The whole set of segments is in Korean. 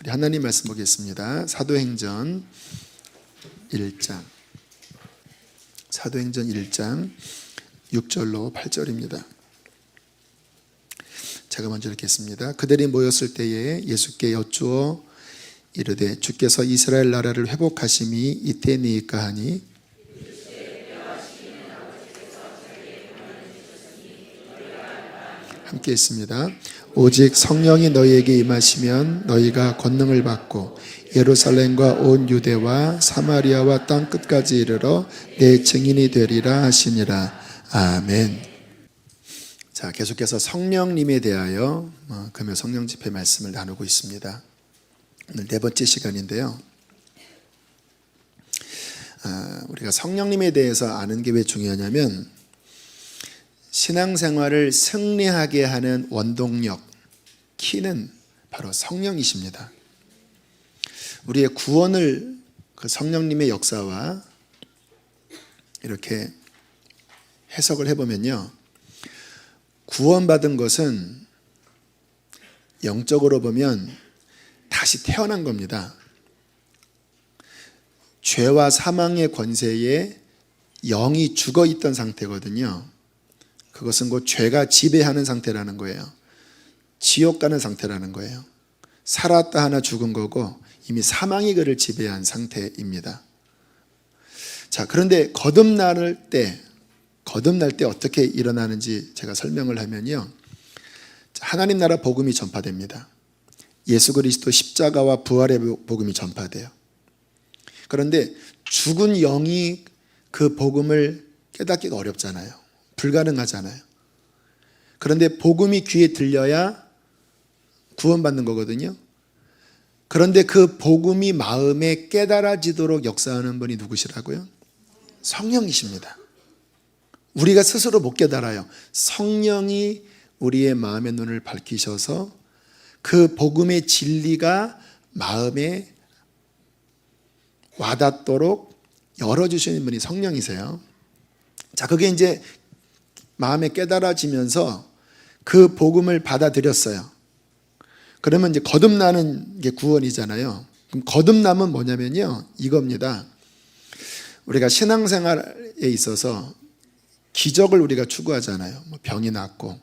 우리 하나님 말씀 보겠습니다. 사도행전 1장 6절로 8절입니다. 제가 먼저 읽겠습니다. 그들이 모였을 때에 예수께 여쭈어 이르되 주께서 이스라엘 나라를 회복하심이 이때니까 하니 함께 있습니다. 오직 성령이 너희에게 임하시면 너희가 권능을 받고 예루살렘과 온 유대와 사마리아와 땅 끝까지 이르러 내 증인이 되리라 하시니라. 아멘. 자, 계속해서 성령님에 대하여 금요 성령 집회 말씀을 나누고 있습니다. 오늘 네 번째 시간인데요. 우리가 성령님에 대해서 아는 게 왜 중요하냐면 신앙생활을 승리하게 하는 원동력, 키는 바로 성령이십니다. 우리의 구원을 그 성령님의 역사와 이렇게 해석을 해보면요, 구원받은 것은 영적으로 보면 다시 태어난 겁니다. 죄와 사망의 권세에 영이 죽어있던 상태거든요. 그것은 곧 죄가 지배하는 상태라는 거예요. 지옥 가는 상태라는 거예요. 살았다 하나 죽은 거고 이미 사망이 그를 지배한 상태입니다. 자, 그런데 거듭날 때 어떻게 일어나는지 제가 설명을 하면요, 하나님 나라 복음이 전파됩니다. 예수 그리스도 십자가와 부활의 복음이 전파돼요. 그런데 죽은 영이 그 복음을 깨닫기가 어렵잖아요. 불가능하잖아요. 그런데 복음이 귀에 들려야 구원받는 거거든요. 그런데 그 복음이 마음에 깨달아지도록 역사하는 분이 누구시라고요? 성령이십니다. 우리가 스스로 못 깨달아요. 성령이 우리의 마음의 눈을 밝히셔서 그 복음의 진리가 마음에 와닿도록 열어주시는 분이 성령이세요. 자, 그게 이제 마음에 깨달아지면서 그 복음을 받아들였어요. 그러면 이제 거듭나는 게 구원이잖아요. 그럼 거듭남은 뭐냐면요, 이겁니다. 우리가 신앙생활에 있어서 기적을 우리가 추구하잖아요. 병이 낫고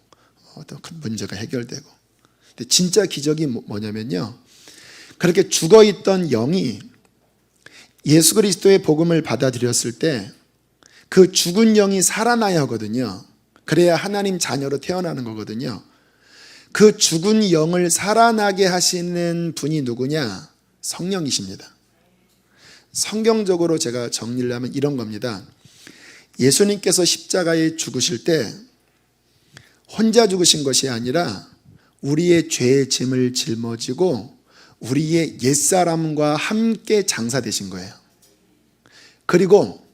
어떤 큰 문제가 해결되고. 근데 진짜 기적이 뭐냐면요, 그렇게 죽어있던 영이 예수 그리스도의 복음을 받아들였을 때 그 죽은 영이 살아나야 하거든요. 그래야 하나님 자녀로 태어나는 거거든요. 그 죽은 영을 살아나게 하시는 분이 누구냐? 성령이십니다. 성경적으로 제가 정리를 하면 이런 겁니다. 예수님께서 십자가에 죽으실 때 혼자 죽으신 것이 아니라 우리의 죄의 짐을 짊어지고 우리의 옛사람과 함께 장사되신 거예요. 그리고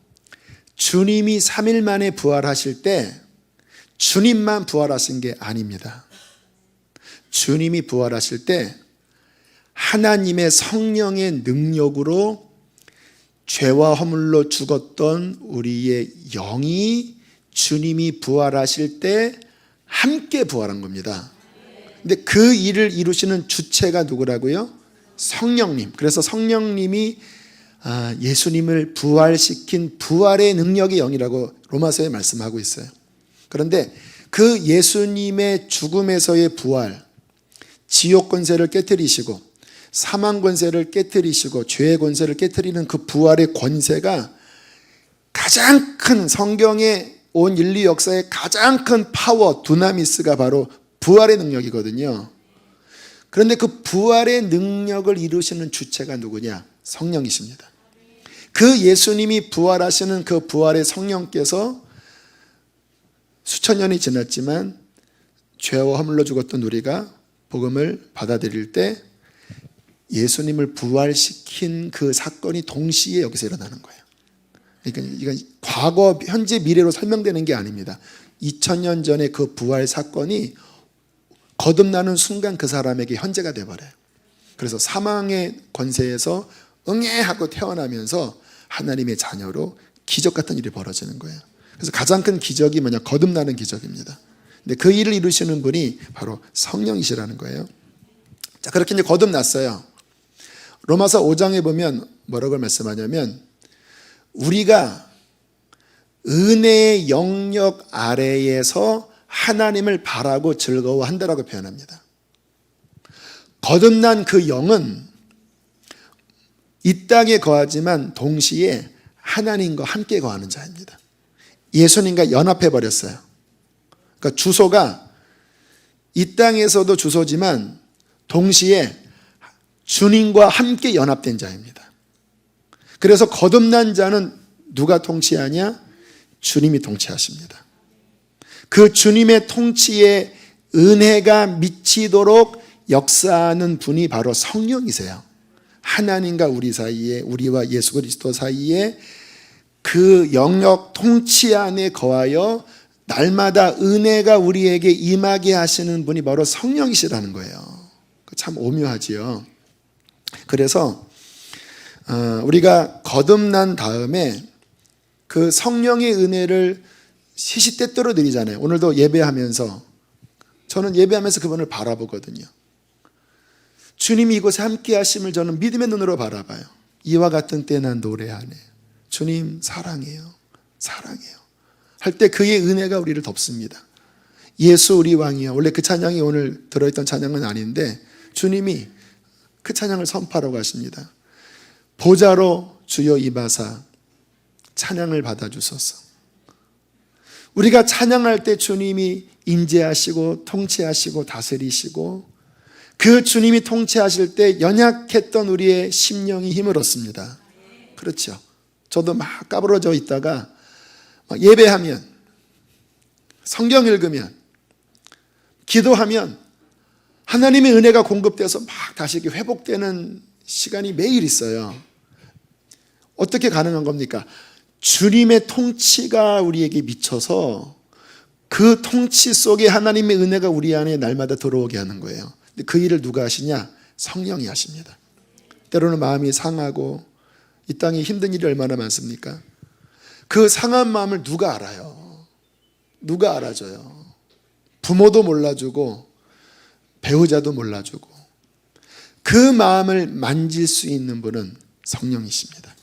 주님이 3일 만에 부활하실 때 주님만 부활하신 게 아닙니다. 주님이 부활하실 때 하나님의 성령의 능력으로 죄와 허물로 죽었던 우리의 영이 주님이 부활하실 때 함께 부활한 겁니다. 근데 그 일을 이루시는 주체가 누구라고요? 성령님. 그래서 성령님이 예수님을 부활시킨 부활의 능력의 영이라고 로마서에 말씀하고 있어요. 그런데 그 예수님의 죽음에서의 부활, 지옥 권세를 깨뜨리시고 사망 권세를 깨뜨리시고 죄의 권세를 깨뜨리는 그 부활의 권세가 가장 큰, 성경의 온 인류 역사의 가장 큰 파워, 두나미스가 바로 부활의 능력이거든요. 그런데 그 부활의 능력을 이루시는 주체가 누구냐? 성령이십니다. 그 예수님이 부활하시는 그 부활의 성령께서 수천 년이 지났지만 죄와 허물로 죽었던 우리가 복음을 받아들일 때 예수님을 부활시킨 그 사건이 동시에 여기서 일어나는 거예요. 그러니까 이건 과거, 현재, 미래로 설명되는 게 아닙니다. 2000년 전에 그 부활 사건이 거듭나는 순간 그 사람에게 현재가 돼버려요. 그래서 사망의 권세에서 응애하고 태어나면서 하나님의 자녀로 기적 같은 일이 벌어지는 거예요. 그래서 가장 큰 기적이 뭐냐? 거듭나는 기적입니다. 근데 그 일을 이루시는 분이 바로 성령이시라는 거예요. 자, 그렇게 이제 거듭났어요. 로마서 5장에 보면 뭐라고 말씀하냐면 우리가 은혜의 영역 아래에서 하나님을 바라고 즐거워한다라고 표현합니다. 거듭난 그 영은 이 땅에 거하지만 동시에 하나님과 함께 거하는 자입니다. 예수님과 연합해 버렸어요. 그러니까 주소가 이 땅에서도 주소지만 동시에 주님과 함께 연합된 자입니다. 그래서 거듭난 자는 누가 통치하냐? 주님이 통치하십니다. 그 주님의 통치에 은혜가 미치도록 역사하는 분이 바로 성령이세요. 하나님과 우리 사이에, 우리와 예수 그리스도 사이에 그 영역 통치 안에 거하여 날마다 은혜가 우리에게 임하게 하시는 분이 바로 성령이시라는 거예요. 참 오묘하지요. 그래서 우리가 거듭난 다음에 그 성령의 은혜를 시시때때로 드리잖아요. 오늘도 예배하면서 저는 예배하면서 그분을 바라보거든요. 주님이 이곳에 함께 하심을 저는 믿음의 눈으로 바라봐요. 이와 같은 때 난 노래하네. 주님 사랑해요. 사랑해요. 할 때 그의 은혜가 우리를 덮습니다. 예수 우리 왕이여. 원래 그 찬양이 오늘 들어있던 찬양은 아닌데 주님이 그 찬양을 선포하라고 하십니다. 보좌로 주여 임하사 찬양을 받아주소서. 우리가 찬양할 때 주님이 인재하시고 통치하시고 다스리시고 그 주님이 통치하실 때 연약했던 우리의 심령이 힘을 얻습니다. 그렇죠. 저도 막 까부러져 있다가 막 예배하면, 성경 읽으면, 기도하면 하나님의 은혜가 공급돼서 막 다시 이렇게 회복되는 시간이 매일 있어요. 어떻게 가능한 겁니까? 주님의 통치가 우리에게 미쳐서 그 통치 속에 하나님의 은혜가 우리 안에 날마다 들어오게 하는 거예요. 근데 그 일을 누가 하시냐? 성령이 하십니다. 때로는 마음이 상하고 이 땅에 힘든 일이 얼마나 많습니까? 그 상한 마음을 누가 알아요? 누가 알아줘요? 부모도 몰라주고 배우자도 몰라주고 그 마음을 만질 수 있는 분은 성령이십니다.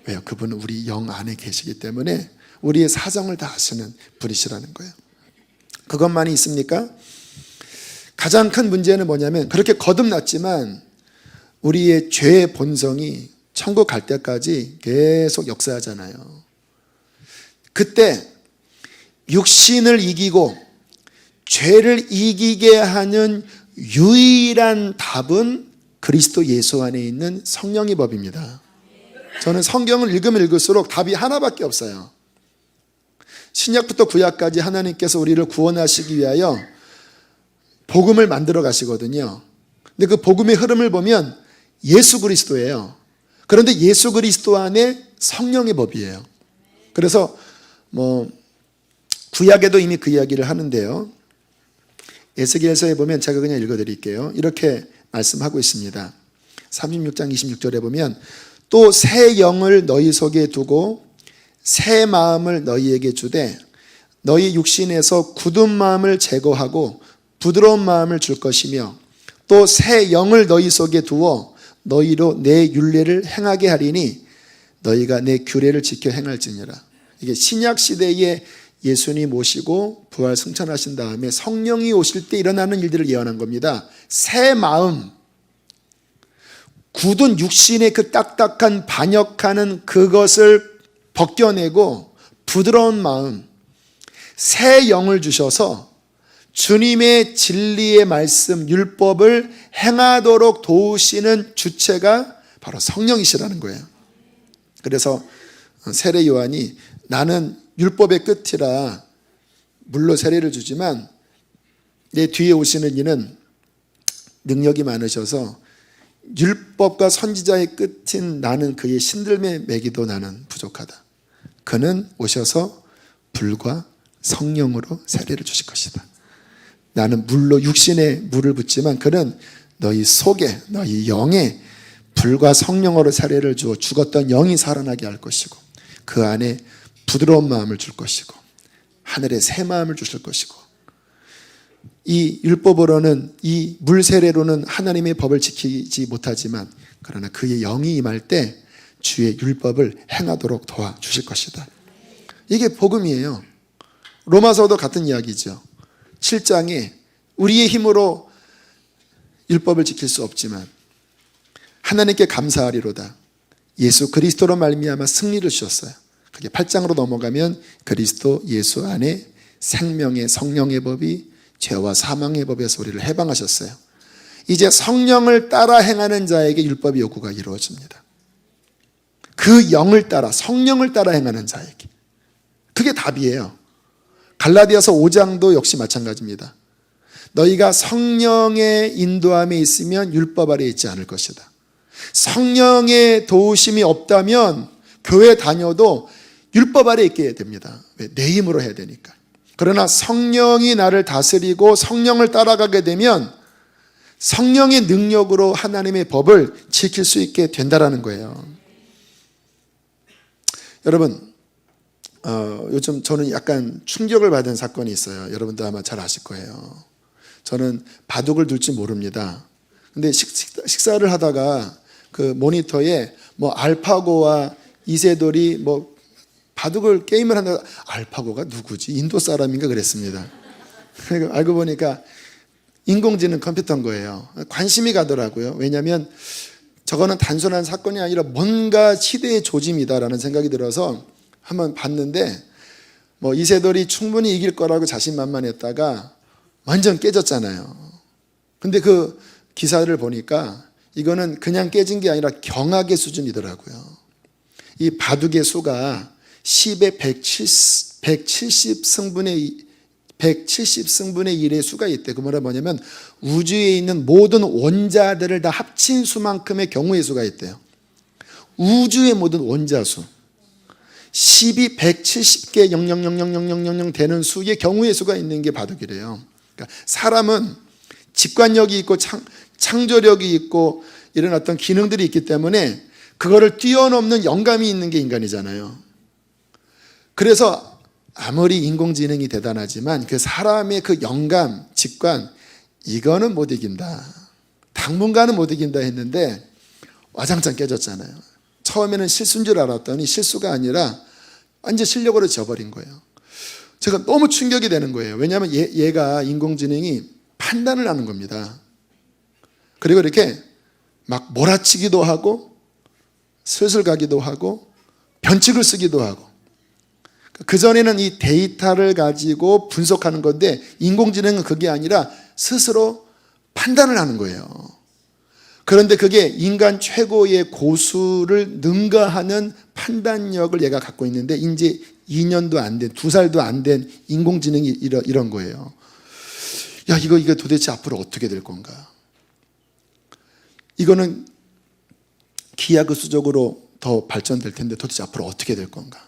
왜요? 그분은 우리 영 안에 계시기 때문에 우리의 사정을 다 아시는 분이시라는 거예요. 그것만이 있습니까? 가장 큰 문제는 뭐냐면 그렇게 거듭났지만 우리의 죄의 본성이 천국 갈 때까지 계속 역사하잖아요. 그때 육신을 이기고 죄를 이기게 하는 유일한 답은 그리스도 예수 안에 있는 성령의 법입니다. 저는 성경을 읽으면 읽을수록 답이 하나밖에 없어요. 신약부터 구약까지 하나님께서 우리를 구원하시기 위하여 복음을 만들어 가시거든요. 근데 그 복음의 흐름을 보면 예수 그리스도예요. 그런데 예수 그리스도 안에 성령의 법이에요. 그래서 구약에도 이미 그 이야기를 하는데요. 에스겔서에 보면 제가 그냥 읽어드릴게요. 이렇게 말씀하고 있습니다. 36장 26절에 보면 또 새 영을 너희 속에 두고 새 마음을 너희에게 주되 너희 육신에서 굳은 마음을 제거하고 부드러운 마음을 줄 것이며 또 새 영을 너희 속에 두어 너희로 내 율례를 행하게 하리니 너희가 내 규례를 지켜 행할지니라. 이게 신약 시대에 예수님 오시고 부활 승천하신 다음에 성령이 오실 때 일어나는 일들을 예언한 겁니다. 새 마음, 굳은 육신의 그 딱딱한 반역하는 그것을 벗겨내고 부드러운 마음, 새 영을 주셔서 주님의 진리의 말씀, 율법을 행하도록 도우시는 주체가 바로 성령이시라는 거예요. 그래서 세례 요한이 나는 율법의 끝이라 물로 세례를 주지만 내 뒤에 오시는 이는 능력이 많으셔서 율법과 선지자의 끝인 나는 그의 신들매 매기도 나는 부족하다. 그는 오셔서 불과 성령으로 세례를 주실 것이다. 나는 물로 육신에 물을 붓지만 그는 너희 속에 너희 영에 불과 성령으로 세례를 주어 죽었던 영이 살아나게 할 것이고 그 안에 부드러운 마음을 줄 것이고 하늘의 새 마음을 주실 것이고 이 율법으로는, 이 물세례로는 하나님의 법을 지키지 못하지만 그러나 그의 영이 임할 때 주의 율법을 행하도록 도와주실 것이다. 이게 복음이에요. 로마서도 같은 이야기죠. 7장에 우리의 힘으로 율법을 지킬 수 없지만 하나님께 감사하리로다. 예수 그리스도로 말미암아 승리를 주셨어요. 그게 8장으로 넘어가면 그리스도 예수 안에 생명의 성령의 법이 죄와 사망의 법에서 우리를 해방하셨어요. 이제 성령을 따라 행하는 자에게 율법의 요구가 이루어집니다. 그 영을 따라, 성령을 따라 행하는 자에게. 그게 답이에요. 갈라디아서 5장도 역시 마찬가지입니다. 너희가 성령의 인도함에 있으면 율법 아래에 있지 않을 것이다. 성령의 도우심이 없다면 교회 다녀도 율법 아래에 있게 됩니다. 왜? 내 힘으로 해야 되니까. 그러나 성령이 나를 다스리고 성령을 따라가게 되면 성령의 능력으로 하나님의 법을 지킬 수 있게 된다는 거예요. 여러분, 요즘 저는 약간 충격을 받은 사건이 있어요. 여러분도 아마 잘 아실 거예요. 저는 바둑을 둘 줄 모릅니다. 근데 식사를 하다가 그 모니터에 뭐 알파고와 이세돌이 뭐 바둑을 게임을 한다. 알파고가 누구지? 인도 사람인가 그랬습니다. 그러니까 알고 보니까 인공지능 컴퓨터인 거예요. 관심이 가더라고요. 왜냐하면 저거는 단순한 사건이 아니라 뭔가 시대의 조짐이다라는 생각이 들어서 한번 봤는데 뭐 이세돌이 충분히 이길 거라고 자신만만했다가 완전 깨졌잖아요. 근데 그 기사를 보니까 이거는 그냥 깨진 게 아니라 경악의 수준이더라고요. 이 바둑의 수가 10의 170승분의 170승분의 1의 수가 있대. 그 뭐냐면 우주에 있는 모든 원자들을 다 합친 수만큼의 경우의 수가 있대요. 우주의 모든 원자수 10이 170개 0000000 되는 수의 경우의 수가 있는 게 바둑이래요. 그러니까 사람은 직관력이 있고 창조력이 있고 이런 어떤 기능들이 있기 때문에 그거를 뛰어넘는 영감이 있는 게 인간이잖아요. 그래서 아무리 인공지능이 대단하지만 그 사람의 그 영감, 직관, 이거는 못 이긴다. 당분간은 못 이긴다 했는데 와장창 깨졌잖아요. 처음에는 실수인 줄 알았더니 실수가 아니라 완전 실력으로 져버린 거예요. 제가 너무 충격이 되는 거예요. 왜냐하면 얘가 인공지능이 판단을 하는 겁니다. 그리고 이렇게 막 몰아치기도 하고 슬슬 가기도 하고 변칙을 쓰기도 하고 그전에는 이 데이터를 가지고 분석하는 건데 인공지능은 그게 아니라 스스로 판단을 하는 거예요. 그런데 그게 인간 최고의 고수를 능가하는 판단력을 얘가 갖고 있는데 이제 2년도 안 된, 2살도 안 된 인공지능이 이런 거예요. 야, 이거 도대체 앞으로 어떻게 될 건가? 이거는 기하급수적으로 더 발전될 텐데 도대체 앞으로 어떻게 될 건가?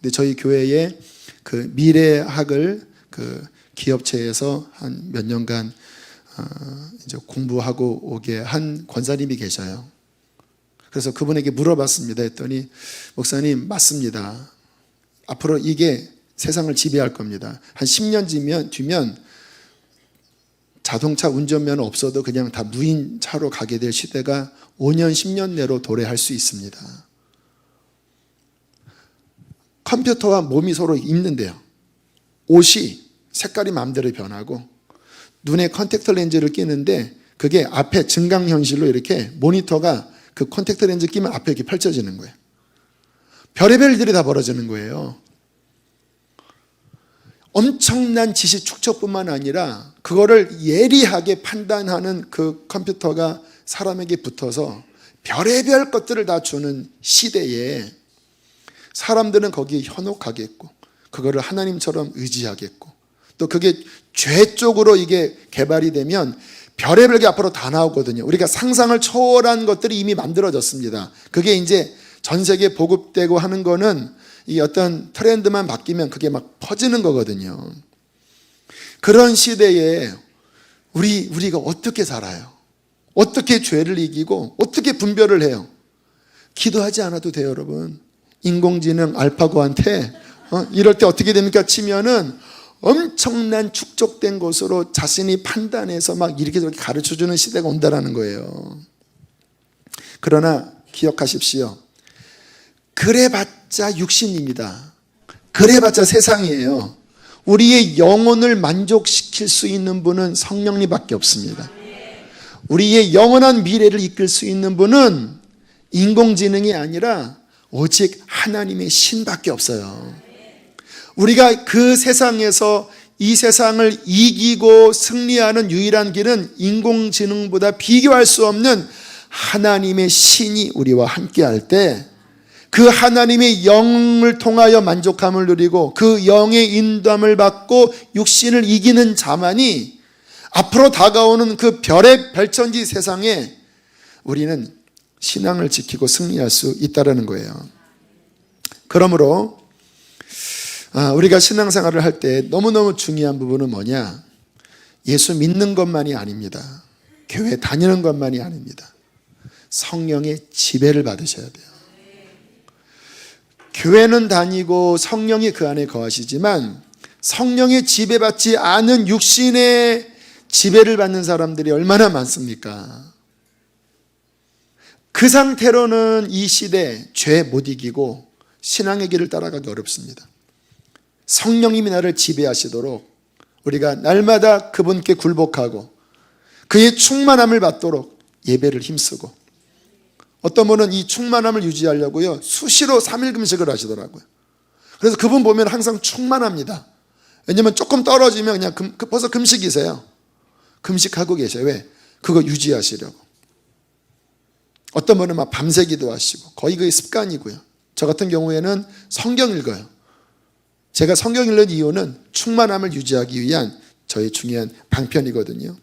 근데 저희 교회에 그 미래학을 그 기업체에서 한 몇 년간 이제 공부하고 오게 한 권사님이 계셔요. 그래서 그분에게 물어봤습니다. 했더니 목사님 맞습니다. 앞으로 이게 세상을 지배할 겁니다. 한 10년 뒤면 자동차 운전면허 없어도 그냥 다 무인차로 가게 될 시대가 5년, 10년 내로 도래할 수 있습니다. 컴퓨터와 몸이 서로 있는데요. 옷이 색깔이 마음대로 변하고 눈에 컨택트 렌즈를 끼는데 그게 앞에 증강현실로 이렇게 모니터가 그 컨택트 렌즈 끼면 앞에 이렇게 펼쳐지는 거예요. 별의별 일들이 다 벌어지는 거예요. 엄청난 지식 축적뿐만 아니라 그거를 예리하게 판단하는 그 컴퓨터가 사람에게 붙어서 별의별 것들을 다 주는 시대에 사람들은 거기에 현혹하겠고 그거를 하나님처럼 의지하겠고 또 그게 죄 쪽으로 이게 개발이 되면 별의별 게 앞으로 다 나오거든요. 우리가 상상을 초월한 것들이 이미 만들어졌습니다. 그게 이제 전 세계에 보급되고 하는 거는 이 어떤 트렌드만 바뀌면 그게 막 퍼지는 거거든요. 그런 시대에 우리가 어떻게 살아요? 어떻게 죄를 이기고 어떻게 분별을 해요? 기도하지 않아도 돼요, 여러분. 인공지능 알파고한테 이럴 때 어떻게 됩니까? 치면은 엄청난 축적된 것으로 자신이 판단해서 막 이렇게 저렇게 가르쳐주는 시대가 온다라는 거예요. 그러나 기억하십시오. 그래봤자 육신입니다. 그래봤자 세상이에요. 우리의 영혼을 만족시킬 수 있는 분은 성령님밖에 없습니다. 우리의 영원한 미래를 이끌 수 있는 분은 인공지능이 아니라 오직 하나님의 신밖에 없어요. 우리가 그 세상에서 이 세상을 이기고 승리하는 유일한 길은 인공지능보다 비교할 수 없는 하나님의 신이 우리와 함께할 때 그 하나님의 영을 통하여 만족함을 누리고 그 영의 인도함을 받고 육신을 이기는 자만이 앞으로 다가오는 그 별의 별천지 세상에 우리는 신앙을 지키고 승리할 수 있다는 거예요. 그러므로 우리가 신앙생활을 할 때 너무너무 중요한 부분은 뭐냐? 예수 믿는 것만이 아닙니다. 교회 다니는 것만이 아닙니다. 성령의 지배를 받으셔야 돼요. 교회는 다니고 성령이 그 안에 거하시지만 성령의 지배받지 않은 육신의 지배를 받는 사람들이 얼마나 많습니까? 그 상태로는 이 시대 죄 못 이기고 신앙의 길을 따라가기 어렵습니다. 성령님이 나를 지배하시도록 우리가 날마다 그분께 굴복하고 그의 충만함을 받도록 예배를 힘쓰고, 어떤 분은 이 충만함을 유지하려고요 수시로 3일 금식을 하시더라고요. 그래서 그분 보면 항상 충만합니다. 왜냐하면 조금 떨어지면 그냥 벌써 금식이세요. 금식하고 계셔요. 왜? 그거 유지하시려고. 어떤 분은 막 밤새 기도하시고 거의 그게 습관이고요. 저 같은 경우에는 성경 읽어요. 제가 성경 읽는 이유는 충만함을 유지하기 위한 저의 중요한 방편이거든요.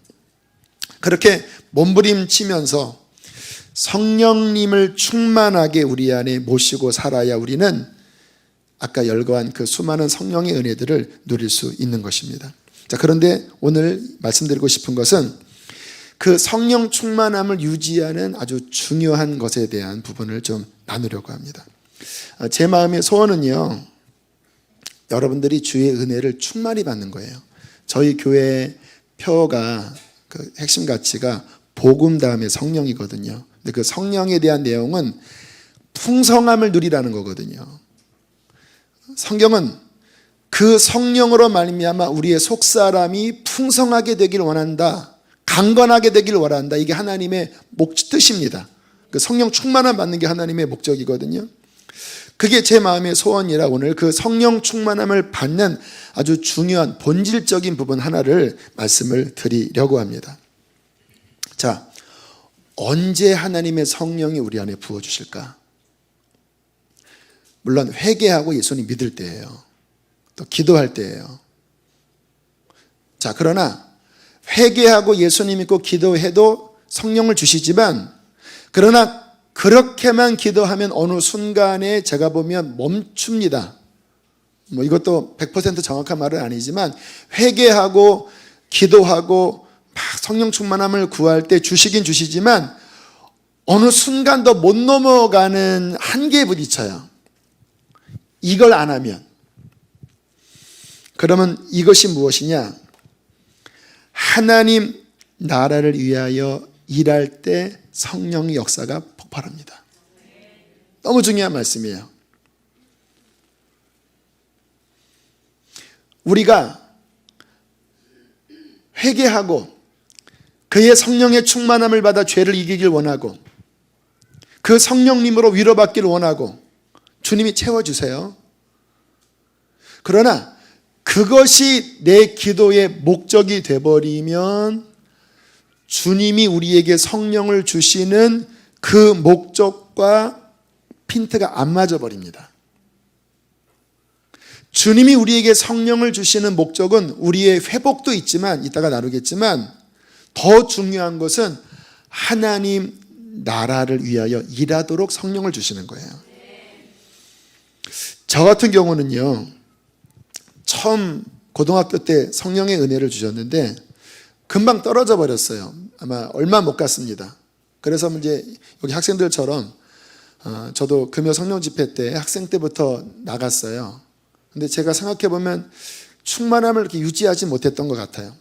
그렇게 몸부림치면서 성령님을 충만하게 우리 안에 모시고 살아야 우리는 아까 열거한 그 수많은 성령의 은혜들을 누릴 수 있는 것입니다. 자, 그런데 오늘 말씀드리고 싶은 것은 그 성령 충만함을 유지하는 아주 중요한 것에 대한 부분을 좀 나누려고 합니다. 제 마음의 소원은요, 여러분들이 주의 은혜를 충만히 받는 거예요. 저희 교회 표가 그 핵심 가치가 복음 다음에 성령이거든요. 근데 그 성령에 대한 내용은 풍성함을 누리라는 거거든요. 성경은 그 성령으로 말미암아 우리의 속사람이 풍성하게 되길 원한다, 강건하게 되길 원한다. 이게 하나님의 뜻입니다. 그 성령 충만함 받는 게 하나님의 목적이거든요. 그게 제 마음의 소원이라 오늘 그 성령 충만함을 받는 아주 중요한 본질적인 부분 하나를 말씀을 드리려고 합니다. 자, 언제 하나님의 성령이 우리 안에 부어주실까? 물론 회개하고 예수님 믿을 때예요. 또 기도할 때예요. 자, 그러나 회개하고 예수님 믿고 기도해도 성령을 주시지만, 그러나 그렇게만 기도하면 어느 순간에 제가 보면 멈춥니다. 이것도 100% 정확한 말은 아니지만 회개하고 기도하고 막 성령 충만함을 구할 때 주시긴 주시지만 어느 순간도 못 넘어가는 한계에 부딪혀요. 이걸 안 하면. 그러면 이것이 무엇이냐? 하나님 나라를 위하여 일할 때 성령의 역사가 폭발합니다. 너무 중요한 말씀이에요. 우리가 회개하고 그의 성령의 충만함을 받아 죄를 이기길 원하고 그 성령님으로 위로받기를 원하고 주님이 채워주세요. 그러나 그것이 내 기도의 목적이 되어버리면 주님이 우리에게 성령을 주시는 그 목적과 핀트가 안 맞아버립니다. 주님이 우리에게 성령을 주시는 목적은 우리의 회복도 있지만, 이따가 나누겠지만, 더 중요한 것은 하나님 나라를 위하여 일하도록 성령을 주시는 거예요. 저 같은 경우는요, 처음 고등학교 때 성령의 은혜를 주셨는데 금방 떨어져 버렸어요. 아마 얼마 못 갔습니다. 그래서 이제 여기 학생들처럼 저도 금요 성령 집회 때 학생 때부터 나갔어요. 근데 제가 생각해 보면 충만함을 이렇게 유지하지 못했던 것 같아요.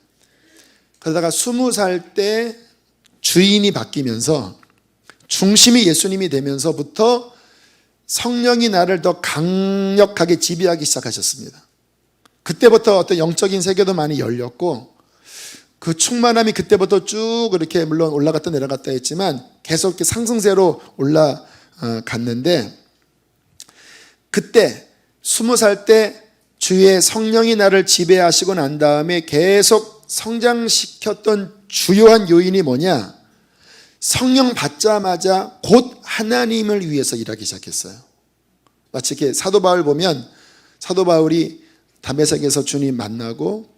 그러다가 20살 때 주인이 바뀌면서 중심이 예수님이 되면서부터 성령이 나를 더 강력하게 지배하기 시작하셨습니다. 그때부터 어떤 영적인 세계도 많이 열렸고 그 충만함이 그때부터 쭉 이렇게 물론 올라갔다 내려갔다 했지만 계속 이렇게 상승세로 올라갔는데 그때 20살 때 주의 성령이 나를 지배하시고 난 다음에 계속 성장시켰던 주요한 요인이 뭐냐? 성령 받자마자 곧 하나님을 위해서 일하기 시작했어요. 마치 이렇게 사도 바울 보면 사도 바울이 다메섹에서 주님 만나고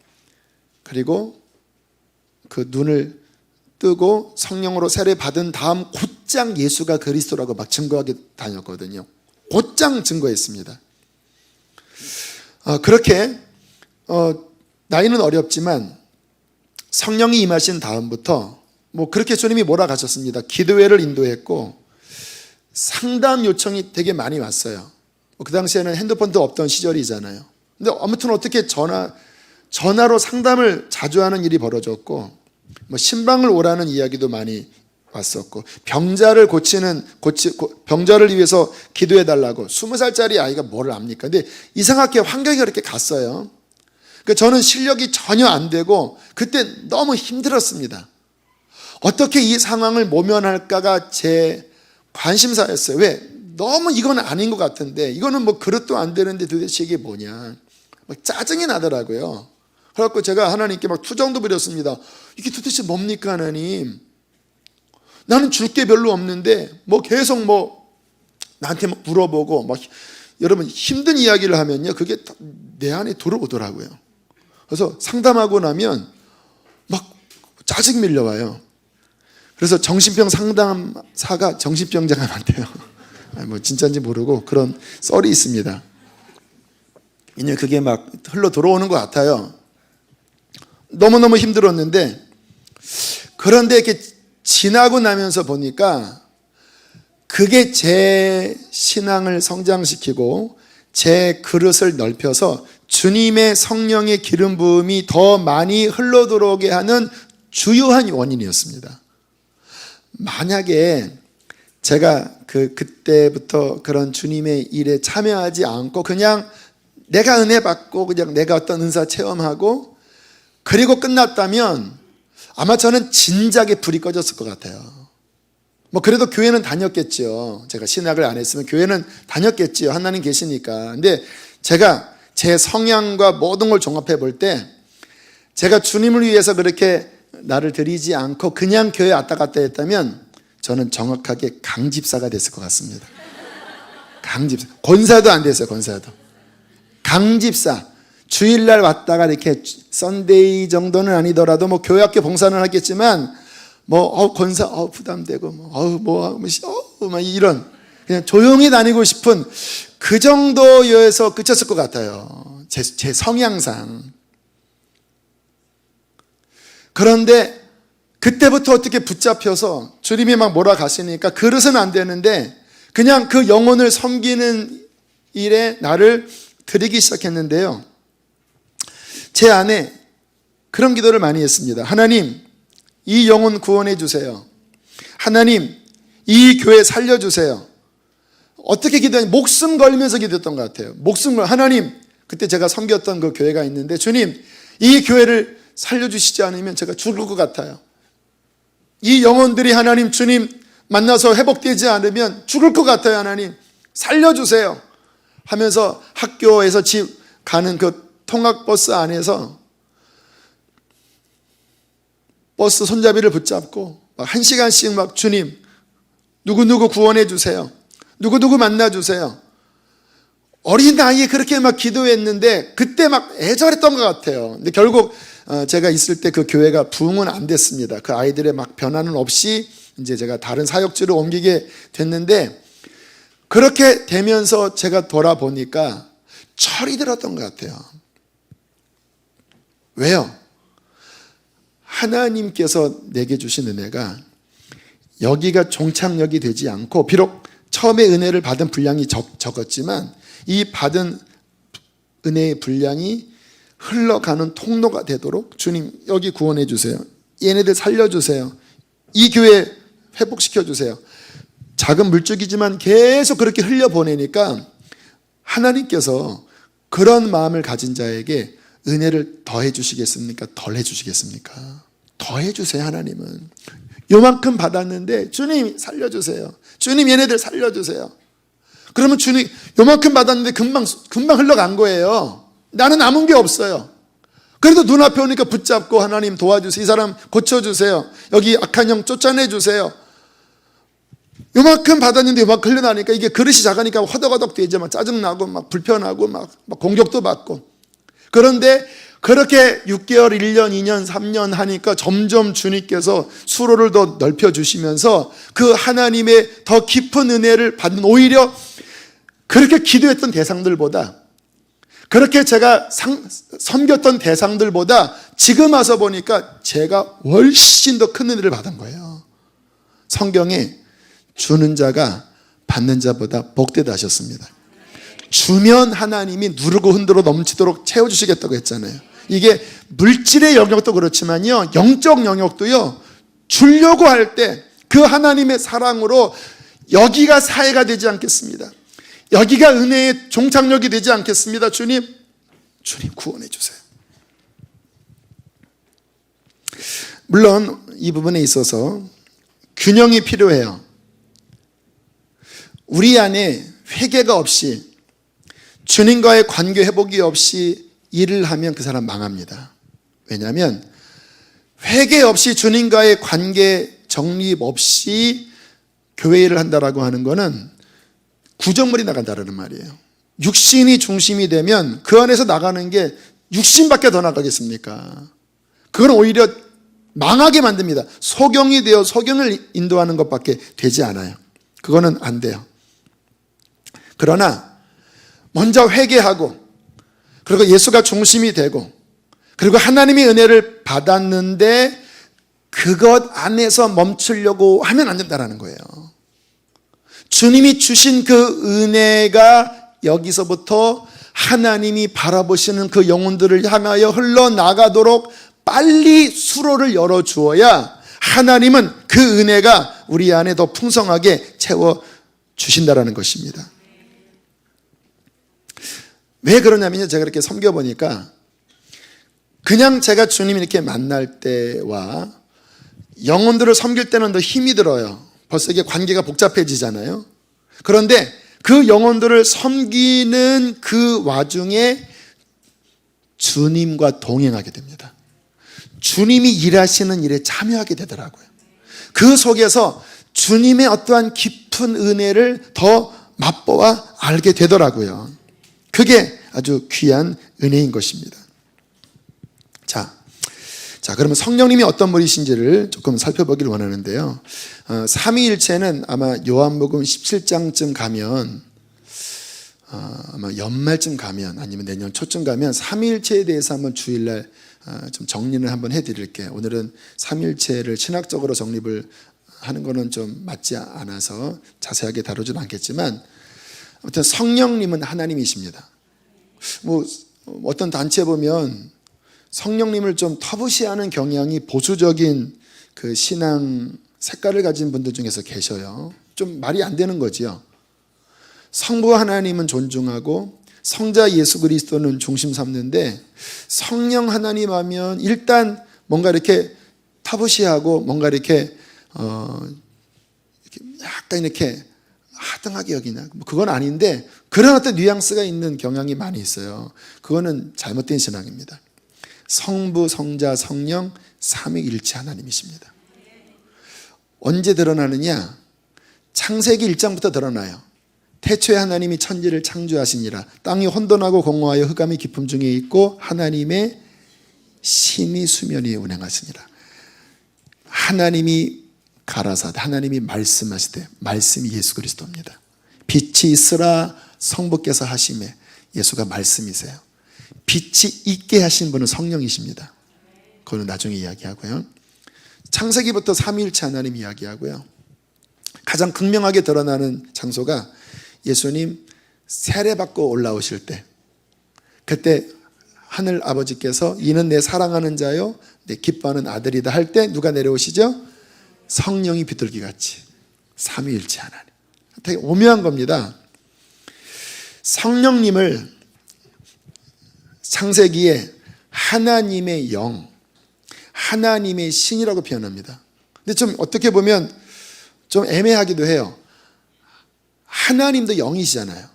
그리고 그 눈을 뜨고 성령으로 세례 받은 다음 곧장 예수가 그리스도라고 막 증거하게 다녔거든요. 곧장 증거했습니다. 그렇게 나이는 어렵지만 성령이 임하신 다음부터 뭐 그렇게 주님이 몰아가셨습니다. 기도회를 인도했고 상담 요청이 되게 많이 왔어요. 그 당시에는 핸드폰도 없던 시절이잖아요. 근데 아무튼 어떻게 전화로 상담을 자주 하는 일이 벌어졌고 뭐 신방을 오라는 이야기도 많이 왔었고 병자를 위해서 기도해 달라고 20살짜리 아이가 뭘 압니까? 근데 이상하게 환경이 그렇게 갔어요. 그러니까 저는 실력이 전혀 안 되고 그때 너무 힘들었습니다. 어떻게 이 상황을 모면할까가 제 관심사였어요. 왜? 너무 이건 아닌 것 같은데 이거는 뭐 그릇도 안 되는데 도대체 이게 뭐냐 막 짜증이 나더라고요. 그래갖고 제가 하나님께 막 투정도 부렸습니다. 이게 도대체 뭡니까 하나님? 나는 줄 게 별로 없는데 뭐 계속 뭐 나한테 막 물어보고 막 여러분 힘든 이야기를 하면요 그게 내 안에 들어오더라고요. 그래서 상담하고 나면 막 짜증 밀려와요. 그래서 정신병 상담사가 정신병자가 많대요. 뭐 진짜인지 모르고 그런 썰이 있습니다. 이제 그게 막 흘러 들어오는 것 같아요. 너무너무 힘들었는데 그런데 이렇게 지나고 나면서 보니까 그게 제 신앙을 성장시키고 제 그릇을 넓혀서 주님의 성령의 기름 부음이 더 많이 흘러 들어오게 하는 주요한 원인이었습니다. 만약에 제가 그때부터 그런 주님의 일에 참여하지 않고 그냥 내가 은혜 받고 그냥 내가 어떤 은사 체험하고 그리고 끝났다면 아마 저는 진작에 불이 꺼졌을 것 같아요. 뭐 그래도 교회는 다녔겠죠. 제가 신학을 안 했으면 교회는 다녔겠지요. 하나님 계시니까. 근데 제가 제 성향과 모든 걸 종합해 볼 때 제가 주님을 위해서 그렇게 나를 드리지 않고 그냥 교회 왔다 갔다 했다면 저는 정확하게 강집사가 됐을 것 같습니다. 강집사. 권사도 안 됐어요. 권사도. 강집사. 주일날 왔다가 이렇게 썬데이 정도는 아니더라도 뭐 교회학교 봉사는 하겠지만 뭐 권사 부담되고 막 이런 그냥 조용히 다니고 싶은 그 정도여서 그쳤을 것 같아요. 제 성향상. 그런데 그때부터 어떻게 붙잡혀서 주님이 막 몰아가시니까 그릇은 안 되는데 그냥 그 영혼을 섬기는 일에 나를 드리기 시작했는데요. 제 안에 그런 기도를 많이 했습니다. 하나님, 이 영혼 구원해 주세요. 하나님, 이 교회 살려주세요. 어떻게 기도했냐면 목숨 걸면서 기도했던 것 같아요. 하나님, 그때 제가 섬겼던 그 교회가 있는데 주님, 이 교회를 살려주시지 않으면 제가 죽을 것 같아요. 이 영혼들이 하나님 주님 만나서 회복되지 않으면 죽을 것 같아요. 하나님 살려주세요 하면서 학교에서 집 가는 그 통학버스 안에서 버스 손잡이를 붙잡고 막 1시간씩 막 주님 누구누구 구원해 주세요. 누구누구 만나 주세요. 어린 나이에 그렇게 막 기도했는데 그때 막 애절했던 것 같아요. 근데 결국 제가 있을 때 그 교회가 부흥은 안 됐습니다. 그 아이들의 막 변화는 없이 이제 제가 다른 사역지로 옮기게 됐는데 그렇게 되면서 제가 돌아보니까 철이 들었던 것 같아요. 왜요? 하나님께서 내게 주신 은혜가 여기가 종착역이 되지 않고 비록 처음에 은혜를 받은 분량이 적었지만 이 받은 은혜의 분량이 흘러가는 통로가 되도록 주님 여기 구원해 주세요. 얘네들 살려주세요. 이 교회 회복시켜 주세요. 작은 물줄기지만 계속 그렇게 흘려보내니까 하나님께서 그런 마음을 가진 자에게 은혜를 더해 주시겠습니까? 덜 해 주시겠습니까? 더해 주세요. 하나님은 요만큼 받았는데 주님 살려주세요. 주님 얘네들 살려주세요. 그러면 주님 요만큼 받았는데 금방 흘러간 거예요. 나는 남은 게 없어요. 그래도 눈앞에 오니까 붙잡고 하나님 도와주세요. 이 사람 고쳐주세요. 여기 악한 영 쫓아내주세요. 요만큼 받았는데 요만큼 흘러나니까 이게 그릇이 작으니까 허덕허덕 되죠. 막 짜증나고 막 불편하고 막 공격도 받고. 그런데 그렇게 6개월, 1년, 2년, 3년 하니까 점점 주님께서 수로를 더 넓혀주시면서 그 하나님의 더 깊은 은혜를 받는, 오히려 그렇게 기도했던 대상들보다, 그렇게 제가 섬겼던 대상들보다 지금 와서 보니까 제가 훨씬 더 큰 은혜를 받은 거예요. 성경에 주는 자가 받는 자보다 복되다 하셨습니다. 주면 하나님이 누르고 흔들어 넘치도록 채워주시겠다고 했잖아요. 이게 물질의 영역도 그렇지만요, 영적 영역도요, 주려고 할 때 그 하나님의 사랑으로 여기가 사회가 되지 않겠습니다. 여기가 은혜의 종착역이 되지 않겠습니다. 주님 구원해 주세요. 물론 이 부분에 있어서 균형이 필요해요. 우리 안에 회개가 없이, 주님과의 관계 회복이 없이 일을 하면 그 사람 망합니다. 왜냐하면 회개 없이, 주님과의 관계 정립 없이 교회 일을 한다라고 하는 것은 구정물이 나간다는 말이에요. 육신이 중심이 되면 그 안에서 나가는 게 육신밖에 더 나가겠습니까? 그건 오히려 망하게 만듭니다. 소경이 되어 소경을 인도하는 것밖에 되지 않아요. 그거는 안 돼요. 그러나 먼저 회개하고, 그리고 예수가 중심이 되고, 그리고 하나님의 은혜를 받았는데 그것 안에서 멈추려고 하면 안 된다는 거예요. 주님이 주신 그 은혜가 여기서부터 하나님이 바라보시는 그 영혼들을 향하여 흘러나가도록 빨리 수로를 열어주어야 하나님은 그 은혜가 우리 안에 더 풍성하게 채워주신다는 것입니다. 왜 그러냐면요, 제가 이렇게 섬겨보니까 그냥 제가 주님 이렇게 만날 때와 영혼들을 섬길 때는 더 힘이 들어요. 벌써 이게 관계가 복잡해지잖아요. 그런데 그 영혼들을 섬기는 그 와중에 주님과 동행하게 됩니다. 주님이 일하시는 일에 참여하게 되더라고요. 그 속에서 주님의 어떠한 깊은 은혜를 더 맛보아 알게 되더라고요. 그게 아주 귀한 은혜인 것입니다. 자, 그러면 성령님이 어떤 분이신지를 조금 살펴보기를 원하는데요. 삼위일체는 아마 요한복음 17장쯤 가면, 아마 연말쯤 가면, 아니면 내년 초쯤 가면 삼위일체에 대해서 한번 주일날 좀 정리를 한번 해드릴게요. 오늘은 삼위일체를 신학적으로 정립을 하는 거는 좀 맞지 않아서 자세하게 다루지는 않겠지만, 아무튼 성령님은 하나님이십니다. 어떤 단체 보면 성령님을 좀 터부시하는 경향이 보수적인 그 신앙 색깔을 가진 분들 중에서 계셔요. 좀 말이 안 되는 거지요. 성부 하나님은 존중하고 성자 예수 그리스도는 중심 삼는데, 성령 하나님 하면 일단 뭔가 이렇게 터부시하고 뭔가 이렇게 약간 이렇게 하등하게 여기나, 그건 아닌데 그런 어떤 뉘앙스가 있는 경향이 많이 있어요. 그거는 잘못된 신앙입니다. 성부, 성자, 성령 삼위일체 하나님이십니다. 언제 드러나느냐? 창세기 1장부터 드러나요. 태초에 하나님이 천지를 창조하시니라. 땅이 혼돈하고 공허하여 흑암이 깊음 중에 있고 하나님의 신이 수면 위에 운행하시니라. 하나님이 가라사대, 하나님이 말씀하시되, 말씀이 예수 그리스도입니다. 빛이 있으라 성부께서 하심에, 예수가 말씀이세요. 빛이 있게 하신 분은 성령이십니다. 그거는 나중에 이야기하고요. 창세기부터 삼위일체 하나님 이야기하고요. 가장 극명하게 드러나는 장소가 예수님 세례받고 올라오실 때, 그때 하늘 아버지께서 이는 내 사랑하는 자요 내 기뻐하는 아들이다 할 때 누가 내려오시죠? 성령이 비둘기같이 삼위일체 하나님. 되게 오묘한 겁니다. 성령님을 창세기에 하나님의 영, 하나님의 신이라고 표현합니다. 근데 좀 어떻게 보면 좀 애매하기도 해요. 하나님도 영이시잖아요.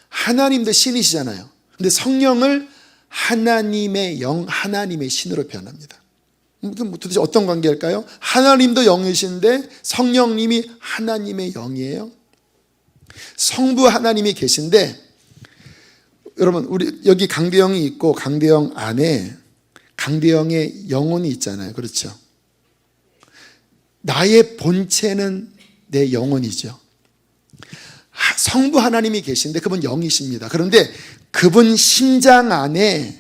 하나님도 신이시잖아요. 근데 성령을 하나님의 영, 하나님의 신으로 표현합니다. 도대체 어떤 관계일까요? 하나님도 영이신데 성령님이 하나님의 영이에요. 성부 하나님이 계신데, 여러분 우리 여기 강대영이 있고 강대영 안에 강대영의 영혼이 있잖아요. 그렇죠? 나의 본체는 내 영혼이죠. 성부 하나님이 계신데 그분 영이십니다. 그런데 그분 심장 안에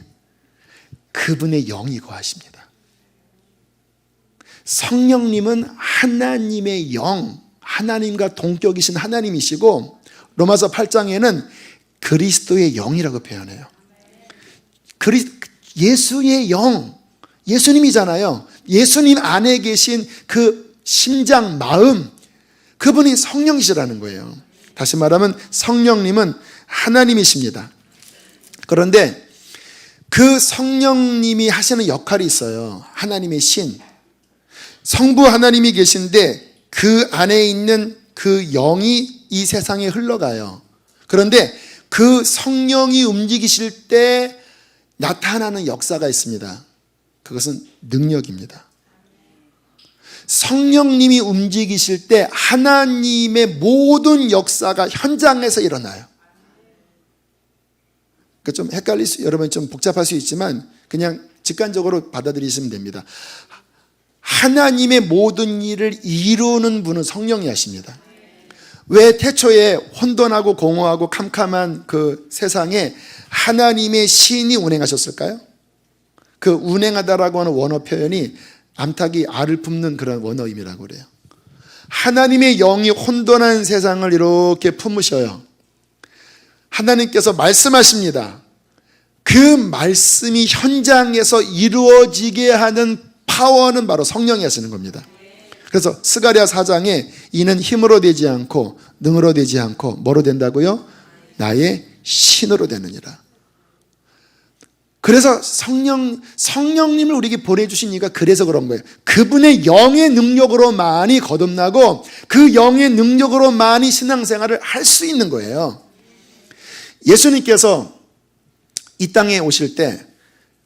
그분의 영이 거하십니다. 성령님은 하나님의 영, 하나님과 동격이신 하나님이시고, 로마서 8장에는 그리스도의 영이라고 표현해요. 예수의 영, 예수님이잖아요. 예수님 안에 계신 그 심장, 마음, 그분이 성령이시라는 거예요. 다시 말하면 성령님은 하나님이십니다. 그런데 그 성령님이 하시는 역할이 있어요. 하나님의 신, 성부 하나님이 계신데 그 안에 있는 그 영이 이 세상에 흘러가요. 그런데 그 성령이 움직이실 때 나타나는 역사가 있습니다. 그것은 능력입니다. 성령님이 움직이실 때 하나님의 모든 역사가 현장에서 일어나요. 좀 여러분 좀 복잡할 수 있지만 그냥 직관적으로 받아들이시면 됩니다. 하나님의 모든 일을 이루는 분은 성령이 하십니다. 왜 태초에 혼돈하고 공허하고 캄캄한 그 세상에 하나님의 신이 운행하셨을까요? 그 운행하다라고 하는 원어 표현이 암탉이 알을 품는 그런 원어임이라고 그래요. 하나님의 영이 혼돈한 세상을 이렇게 품으셔요. 하나님께서 말씀하십니다. 그 말씀이 현장에서 이루어지게 하는 파워는 바로 성령이 하시는 겁니다. 그래서 스가랴 4장에 이는 힘으로 되지 않고 능으로 되지 않고 뭐로 된다고요? 나의 신으로 되느니라. 그래서 성령님을 우리에게 보내주신 이유가 그래서 그런 거예요. 그분의 영의 능력으로만이 거듭나고 그 영의 능력으로만이 신앙생활을 할 수 있는 거예요. 예수님께서 이 땅에 오실 때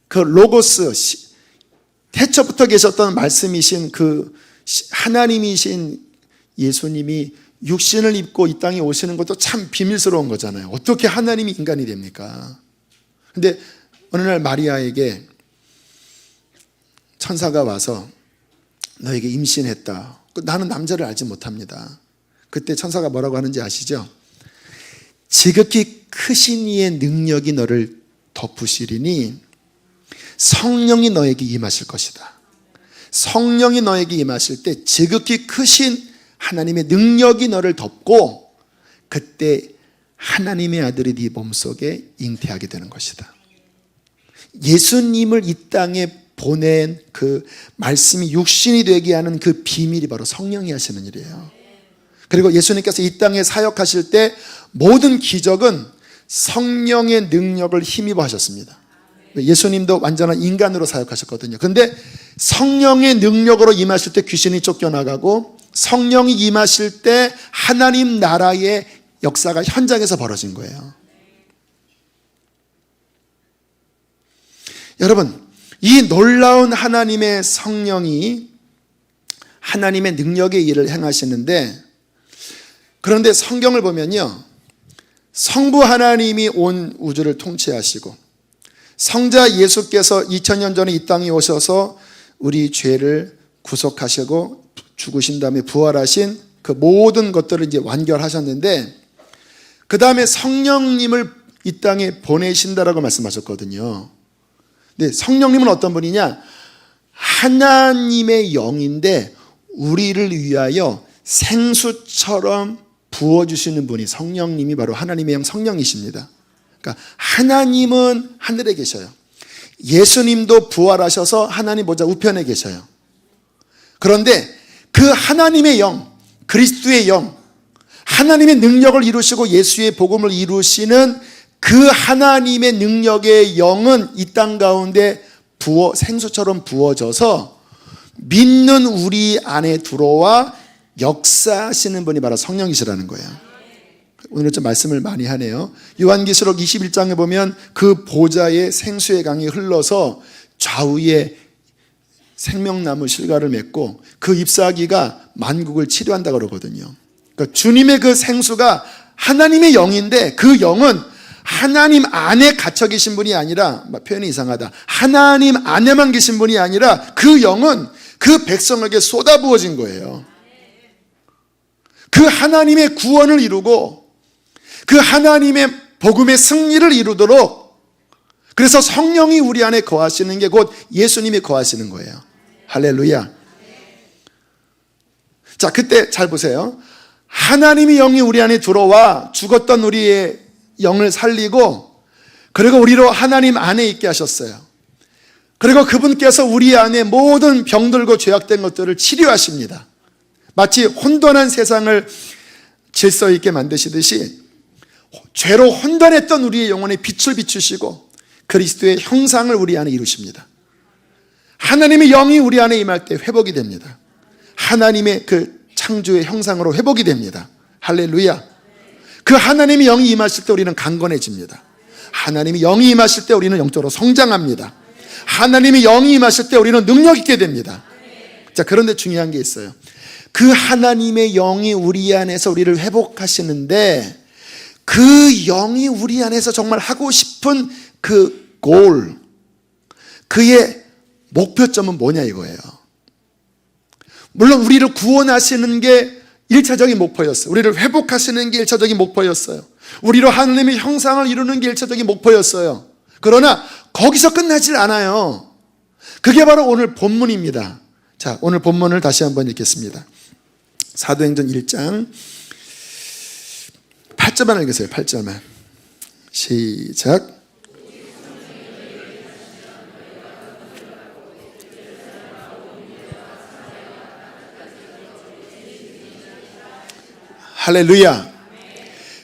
그 로고스, 태초부터 계셨던 말씀이신 그 하나님이신 예수님이 육신을 입고 이 땅에 오시는 것도 참 비밀스러운 거잖아요. 어떻게 하나님이 인간이 됩니까? 근데 어느 날 마리아에게 천사가 와서 너에게 임신했다. 나는 남자를 알지 못합니다. 그때 천사가 뭐라고 하는지 아시죠? 지극히 크신 이의 능력이 너를 덮으시리니 성령이 너에게 임하실 것이다. 성령이 너에게 임하실 때 지극히 크신 하나님의 능력이 너를 덮고 그때 하나님의 아들이 네 몸속에 잉태하게 되는 것이다. 예수님을 이 땅에 보낸 그 말씀이 육신이 되게 하는 그 비밀이 바로 성령이 하시는 일이에요. 그리고 예수님께서 이 땅에 사역하실 때 모든 기적은 성령의 능력을 힘입어 하셨습니다. 예수님도 완전한 인간으로 사역하셨거든요. 그런데 성령의 능력으로 임하실 때 귀신이 쫓겨나가고 성령이 임하실 때 하나님 나라의 역사가 현장에서 벌어진 거예요. 여러분, 이 놀라운 하나님의 성령이 하나님의 능력의 일을 행하시는데, 그런데 성경을 보면요, 성부 하나님이 온 우주를 통치하시고 성자 예수께서 2000년 전에 이 땅에 오셔서 우리 죄를 구속하시고 죽으신 다음에 부활하신 그 모든 것들을 이제 완결하셨는데, 그 다음에 성령님을 이 땅에 보내신다라고 말씀하셨거든요. 근데 성령님은 어떤 분이냐? 하나님의 영인데 우리를 위하여 생수처럼 부어주시는 분이 성령님이 바로 하나님의 영 성령이십니다. 그러니까 하나님은 하늘에 계셔요. 예수님도 부활하셔서 하나님 보좌 우편에 계셔요. 그런데 그 하나님의 영, 그리스도의 영, 하나님의 능력을 이루시고 예수의 복음을 이루시는 그 하나님의 능력의 영은 이 땅 가운데 생수처럼 부어져서 믿는 우리 안에 들어와 역사하시는 분이 바로 성령이시라는 거예요. 오늘 좀 말씀을 많이 하네요. 요한계시록 21장에 보면 그 보좌에 생수의 강이 흘러서 좌우에 생명나무 실과를 맺고 그 잎사귀가 만국을 치료한다 그러거든요. 그러니까 주님의 그 생수가 하나님의 영인데 그 영은 하나님 안에 갇혀 계신 분이 아니라, 표현이 이상하다, 하나님 안에만 계신 분이 아니라 그 영은 그 백성에게 쏟아부어진 거예요. 그 하나님의 구원을 이루고 그 하나님의 복음의 승리를 이루도록, 그래서 성령이 우리 안에 거하시는 게 곧 예수님이 거하시는 거예요. 할렐루야. 자, 그때 잘 보세요. 하나님의 영이 우리 안에 들어와 죽었던 우리의 영을 살리고, 그리고 우리로 하나님 안에 있게 하셨어요. 그리고 그분께서 우리 안에 모든 병들고 죄악된 것들을 치료하십니다. 마치 혼돈한 세상을 질서 있게 만드시듯이 죄로 혼돈했던 우리의 영혼에 빛을 비추시고 그리스도의 형상을 우리 안에 이루십니다. 하나님의 영이 우리 안에 임할 때 회복이 됩니다. 하나님의 그 창조의 형상으로 회복이 됩니다. 할렐루야. 그 하나님의 영이 임하실 때 우리는 강건해집니다. 하나님의 영이 임하실 때 우리는 영적으로 성장합니다. 하나님의 영이 임하실 때 우리는 능력 있게 됩니다. 자, 그런데 중요한 게 있어요. 그 하나님의 영이 우리 안에서 우리를 회복하시는데 그 영이 우리 안에서 정말 하고 싶은 그 골, 그의 목표점은 뭐냐 이거예요. 물론 우리를 구원하시는 게 1차적인 목표였어요. 우리를 회복하시는 게 1차적인 목표였어요. 우리로 하나님의 형상을 이루는 게 1차적인 목표였어요. 그러나 거기서 끝나질 않아요. 그게 바로 오늘 본문입니다. 자, 오늘 본문을 다시 한번 읽겠습니다. 사도행전 1장 8절만 읽으세요. 8절만. 시작. 할렐루야.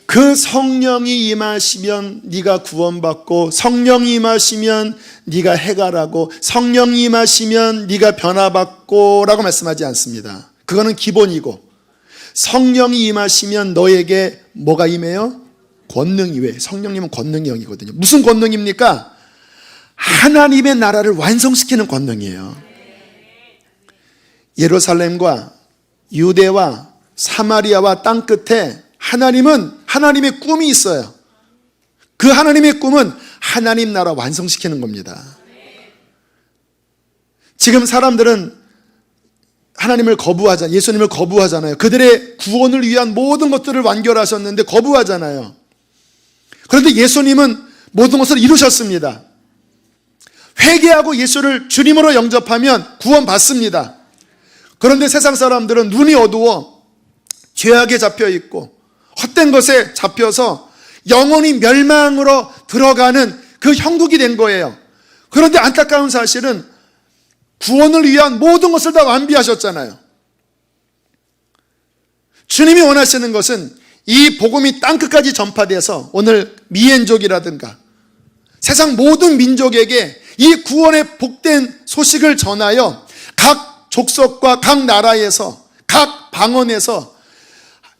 그 성령이 임하시면 네가 구원받고, 성령이 임하시면 네가 해갈하고, 성령이 임하시면 네가 변화받고 라고 말씀하지 않습니다. 그거는 기본이고, 성령이 임하시면 너에게 뭐가 임해요? 권능이. 왜? 성령님은 권능의 영이거든요. 무슨 권능입니까? 하나님의 나라를 완성시키는 권능이에요. 예루살렘과 유대와 사마리아와 땅 끝에 하나님은 하나님의 꿈이 있어요. 그 하나님의 꿈은 하나님 나라 완성시키는 겁니다. 지금 사람들은 하나님을 거부하잖아요. 예수님을 거부하잖아요. 그들의 구원을 위한 모든 것들을 완결하셨는데 거부하잖아요. 그런데 예수님은 모든 것을 이루셨습니다. 회개하고 예수를 주님으로 영접하면 구원받습니다. 그런데 세상 사람들은 눈이 어두워 죄악에 잡혀 있고 헛된 것에 잡혀서 영원히 멸망으로 들어가는 그 형국이 된 거예요. 그런데 안타까운 사실은 구원을 위한 모든 것을 다 완비하셨잖아요. 주님이 원하시는 것은 이 복음이 땅끝까지 전파돼서 오늘 미엔족이라든가 세상 모든 민족에게 이 구원의 복된 소식을 전하여 각 족속과 각 나라에서 각 방언에서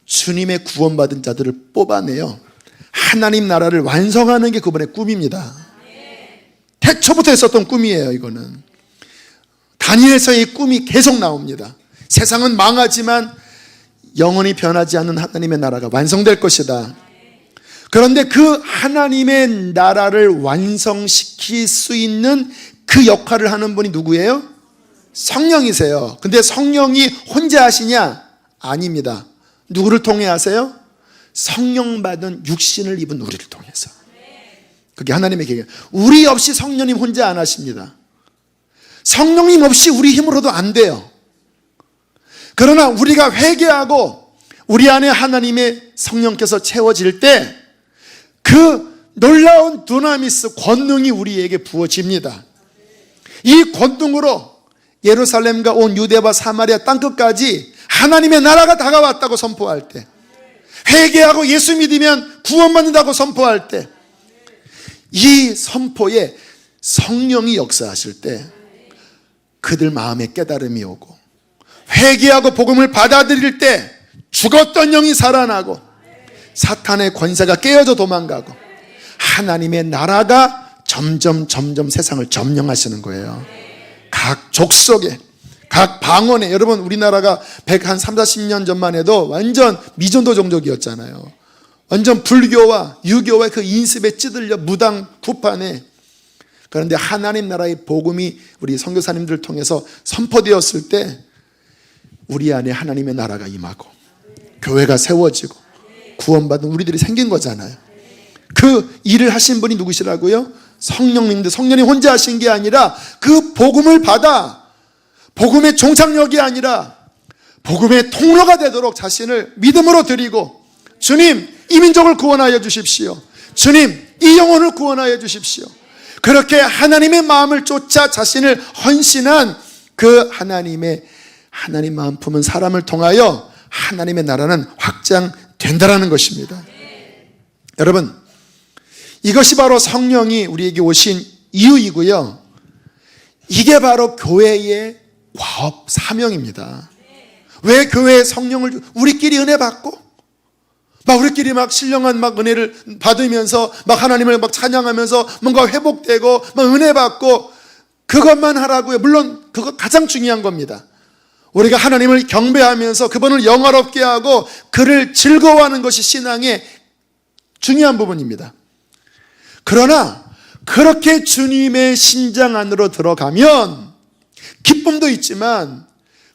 주님의 구원받은 자들을 뽑아내요 하나님 나라를 완성하는 게 그분의 꿈입니다. 태초부터 있었던 꿈이에요. 이거는 다니엘서의 꿈이 계속 나옵니다. 세상은 망하지만 영원히 변하지 않는 하나님의 나라가 완성될 것이다. 그런데 그 하나님의 나라를 완성시킬 수 있는 그 역할을 하는 분이 누구예요? 성령이세요. 근데 성령이 혼자 하시냐? 아닙니다. 누구를 통해 하세요? 성령 받은 육신을 입은 우리를 통해서. 그게 하나님의 계획이에요. 우리 없이 성령님 혼자 안 하십니다. 성령님 없이 우리 힘으로도 안 돼요. 그러나 우리가 회개하고 우리 안에 하나님의 성령께서 채워질 때 그 놀라운 두나미스 권능이 우리에게 부어집니다. 이 권능으로 예루살렘과 온 유대와 사마리아 땅끝까지 하나님의 나라가 다가왔다고 선포할 때, 회개하고 예수 믿으면 구원받는다고 선포할 때, 이 선포에 성령이 역사하실 때 그들 마음에 깨달음이 오고, 회개하고 복음을 받아들일 때 죽었던 영이 살아나고, 사탄의 권세가 깨어져 도망가고, 하나님의 나라가 점점 세상을 점령하시는 거예요. 각 족속에, 각 방언에. 여러분, 우리나라가 130-40년 전만 해도 완전 미전도 종족이었잖아요. 완전 불교와 유교와 그 인습에 찌들려 무당 구판에. 그런데 하나님 나라의 복음이 우리 선교사님들을 통해서 선포되었을 때 우리 안에 하나님의 나라가 임하고 교회가 세워지고 구원받은 우리들이 생긴 거잖아요. 그 일을 하신 분이 누구시라고요? 성령님인데, 성령님 혼자 하신 게 아니라 그 복음을 받아 복음의 종착역이 아니라 복음의 통로가 되도록 자신을 믿음으로 드리고, 주님 이 민족을 구원하여 주십시오, 주님 이 영혼을 구원하여 주십시오. 그렇게 하나님의 마음을 쫓아 자신을 헌신한 그 하나님 마음 품은 사람을 통하여 하나님의 나라는 확장된다라는 것입니다. 여러분, 이것이 바로 성령이 우리에게 오신 이유이고요, 이게 바로 교회의 과업 사명입니다. 왜 교회에 성령을, 우리끼리 은혜 받고 우리끼리 신령한 은혜를 받으면서 하나님을 찬양하면서 뭔가 회복되고 은혜 받고 그것만 하라고요? 물론 그거 가장 중요한 겁니다. 우리가 하나님을 경배하면서 그분을 영화롭게 하고 그를 즐거워하는 것이 신앙의 중요한 부분입니다. 그러나 그렇게 주님의 심장 안으로 들어가면 기쁨도 있지만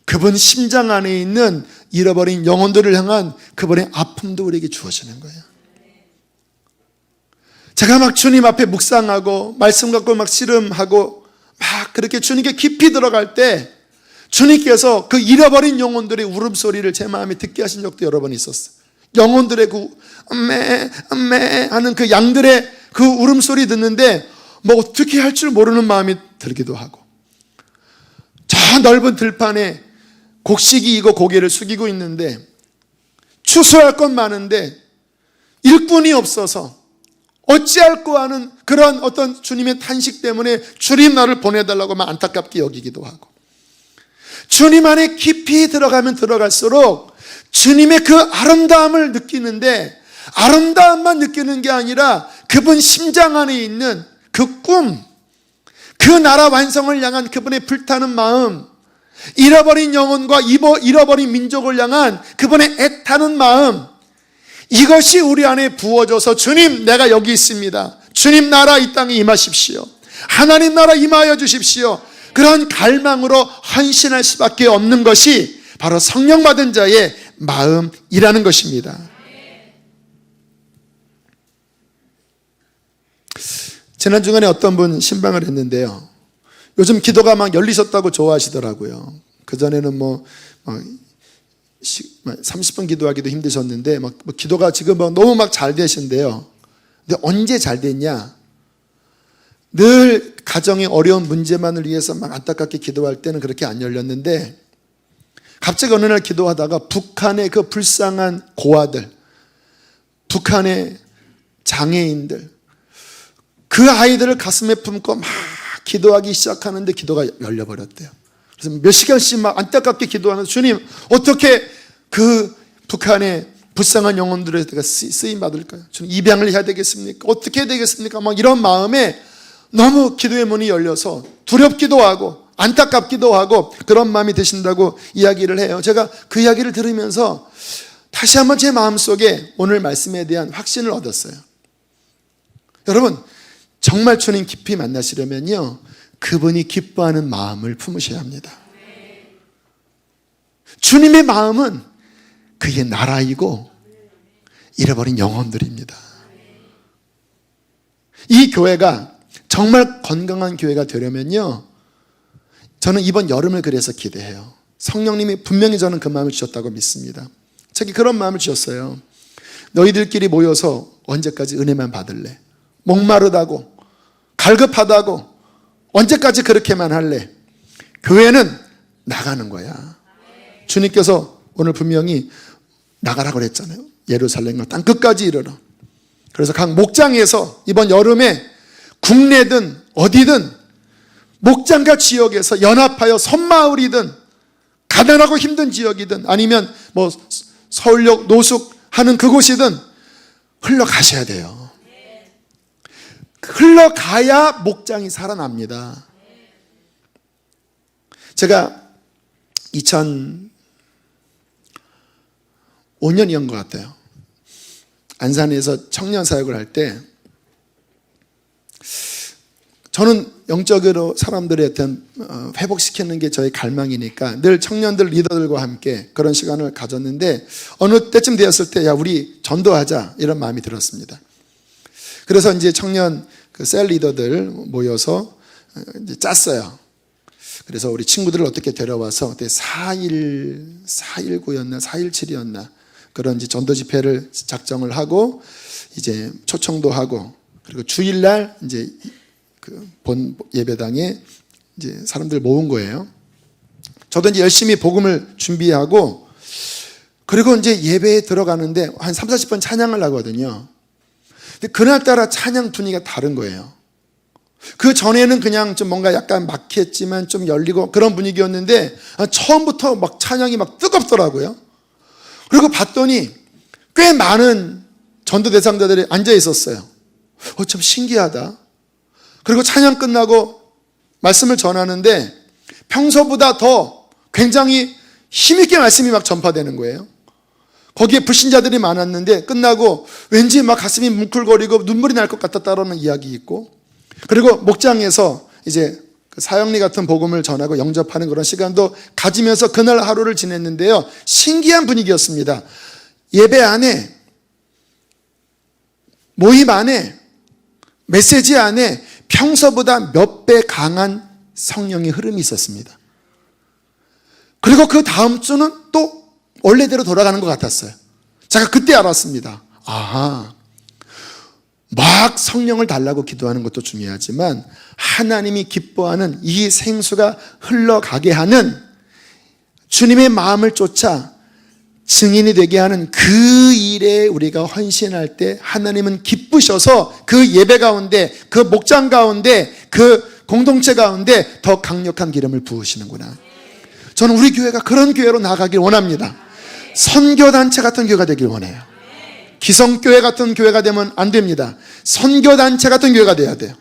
그분 심장 안에 있는 잃어버린 영혼들을 향한 그분의 아픔도 우리에게 주어지는 거예요. 제가 주님 앞에 묵상하고 말씀 갖고 씨름하고 그렇게 주님께 깊이 들어갈 때 주님께서 그 잃어버린 영혼들의 울음소리를 제 마음에 듣게 하신 적도 여러 번 있었어요. 영혼들의 그 음메 하는 그 양들의 그 울음소리 듣는데 어떻게 할 줄 모르는 마음이 들기도 하고, 저 넓은 들판에 곡식이 익어 고개를 숙이고 있는데 추수할 건 많은데 일꾼이 없어서 어찌할꼬 하는 그런 어떤 주님의 탄식 때문에 주님 나를 보내달라고 안타깝게 여기기도 하고, 주님 안에 깊이 들어가면 들어갈수록 주님의 그 아름다움을 느끼는데, 아름다움만 느끼는 게 아니라 그분 심장 안에 있는 그 꿈, 그 나라 완성을 향한 그분의 불타는 마음, 잃어버린 영혼과 잃어버린 민족을 향한 그분의 애타는 마음, 이것이 우리 안에 부어져서 주님 내가 여기 있습니다, 주님 나라 이 땅에 임하십시오, 하나님 나라 임하여 주십시오, 그런 갈망으로 헌신할 수밖에 없는 것이 바로 성령 받은 자의 마음이라는 것입니다. 지난 주간에 어떤 분 신방을 했는데요, 요즘 기도가 열리셨다고 좋아하시더라고요. 그전에는 30분 기도하기도 힘드셨는데 기도가 지금 너무 잘 되신대요. 근데 언제 잘 됐냐? 늘 가정의 어려운 문제만을 위해서 안타깝게 기도할 때는 그렇게 안 열렸는데, 갑자기 어느 날 기도하다가 북한의 그 불쌍한 고아들, 북한의 장애인들, 그 아이들을 가슴에 품고 기도하기 시작하는데 기도가 열려버렸대요. 그래서 몇 시간씩 안타깝게 기도하면서 주님 어떻게 그 북한의 불쌍한 영혼들에 쓰임 받을까요? 주님 입양을 해야 되겠습니까? 어떻게 해야 되겠습니까? 이런 마음에 너무 기도의 문이 열려서 두렵기도 하고 안타깝기도 하고 그런 마음이 드신다고 이야기를 해요. 제가 그 이야기를 들으면서 다시 한번 제 마음속에 오늘 말씀에 대한 확신을 얻었어요. 여러분, 정말 주님 깊이 만나시려면요, 그분이 기뻐하는 마음을 품으셔야 합니다. 주님의 마음은 그게 나라이고 잃어버린 영혼들입니다. 이 교회가 정말 건강한 교회가 되려면요, 저는 이번 여름을 그래서 기대해요. 성령님이 분명히 저는 그 마음을 주셨다고 믿습니다. 저기 그런 마음을 주셨어요. 너희들끼리 모여서 언제까지 은혜만 받을래? 목마르다고 갈급하다고 언제까지 그렇게만 할래? 교회는 나가는 거야. 주님께서 오늘 분명히 나가라고 그랬잖아요. 예루살렘과 땅 끝까지 이르러. 그래서 각 목장에서 이번 여름에 국내든 어디든 목장과 지역에서 연합하여 섬마을이든 가난하고 힘든 지역이든 아니면 뭐 서울역 노숙하는 그곳이든 흘러가셔야 돼요. 흘러가야 목장이 살아납니다. 제가 2005년이었던 것 같아요. 안산에서 청년 사역을 할 때 저는 영적으로 사람들의 어떤 회복시키는 게 저의 갈망이니까 늘 청년들 리더들과 함께 그런 시간을 가졌는데 어느 때쯤 되었을 때 야 우리 전도하자 이런 마음이 들었습니다. 그래서 이제 청년 그 셀 리더들 모여서 이제 짰어요. 그래서 우리 친구들을 어떻게 데려와서 그때 4.19였나 4.17이었나 그런 이제 전도 집회를 작정을 하고 이제 초청도 하고 그리고 주일날 이제 그 본 예배당에 이제 사람들 모은 거예요. 저도 이제 열심히 복음을 준비하고 그리고 이제 예배에 들어가는데 한 3, 40분 찬양을 하거든요. 근데 그날따라 찬양 분위기가 다른 거예요. 그 전에는 그냥 좀 뭔가 약간 막혔지만 좀 열리고 그런 분위기였는데 처음부터 막 찬양이 막 뜨겁더라고요. 그리고 봤더니 꽤 많은 전도 대상자들이 앉아 있었어요. 참 신기하다. 그리고 찬양 끝나고 말씀을 전하는데 평소보다 더 굉장히 힘있게 말씀이 막 전파되는 거예요. 거기에 불신자들이 많았는데 끝나고 왠지 막 가슴이 뭉클거리고 눈물이 날 것 같았다라는 이야기 있고 그리고 목장에서 이제 사형리 같은 복음을 전하고 영접하는 그런 시간도 가지면서 그날 하루를 지냈는데요. 신기한 분위기였습니다. 예배 안에 모임 안에 메시지 안에 평소보다 몇 배 강한 성령의 흐름이 있었습니다. 그리고 그 다음 주는 또 원래대로 돌아가는 것 같았어요. 제가 그때 알았습니다. 아하, 막 성령을 달라고 기도하는 것도 중요하지만 하나님이 기뻐하는 이 생수가 흘러가게 하는 주님의 마음을 쫓아 증인이 되게 하는 그 일에 우리가 헌신할 때 하나님은 기쁘셔서 그 예배 가운데 그 목장 가운데 그 공동체 가운데 더 강력한 기름을 부으시는구나. 저는 우리 교회가 그런 교회로 나아가길 원합니다. 선교단체 같은 교회가 되길 원해요. 기성교회 같은 교회가 되면 안 됩니다. 선교단체 같은 교회가 돼야 돼요.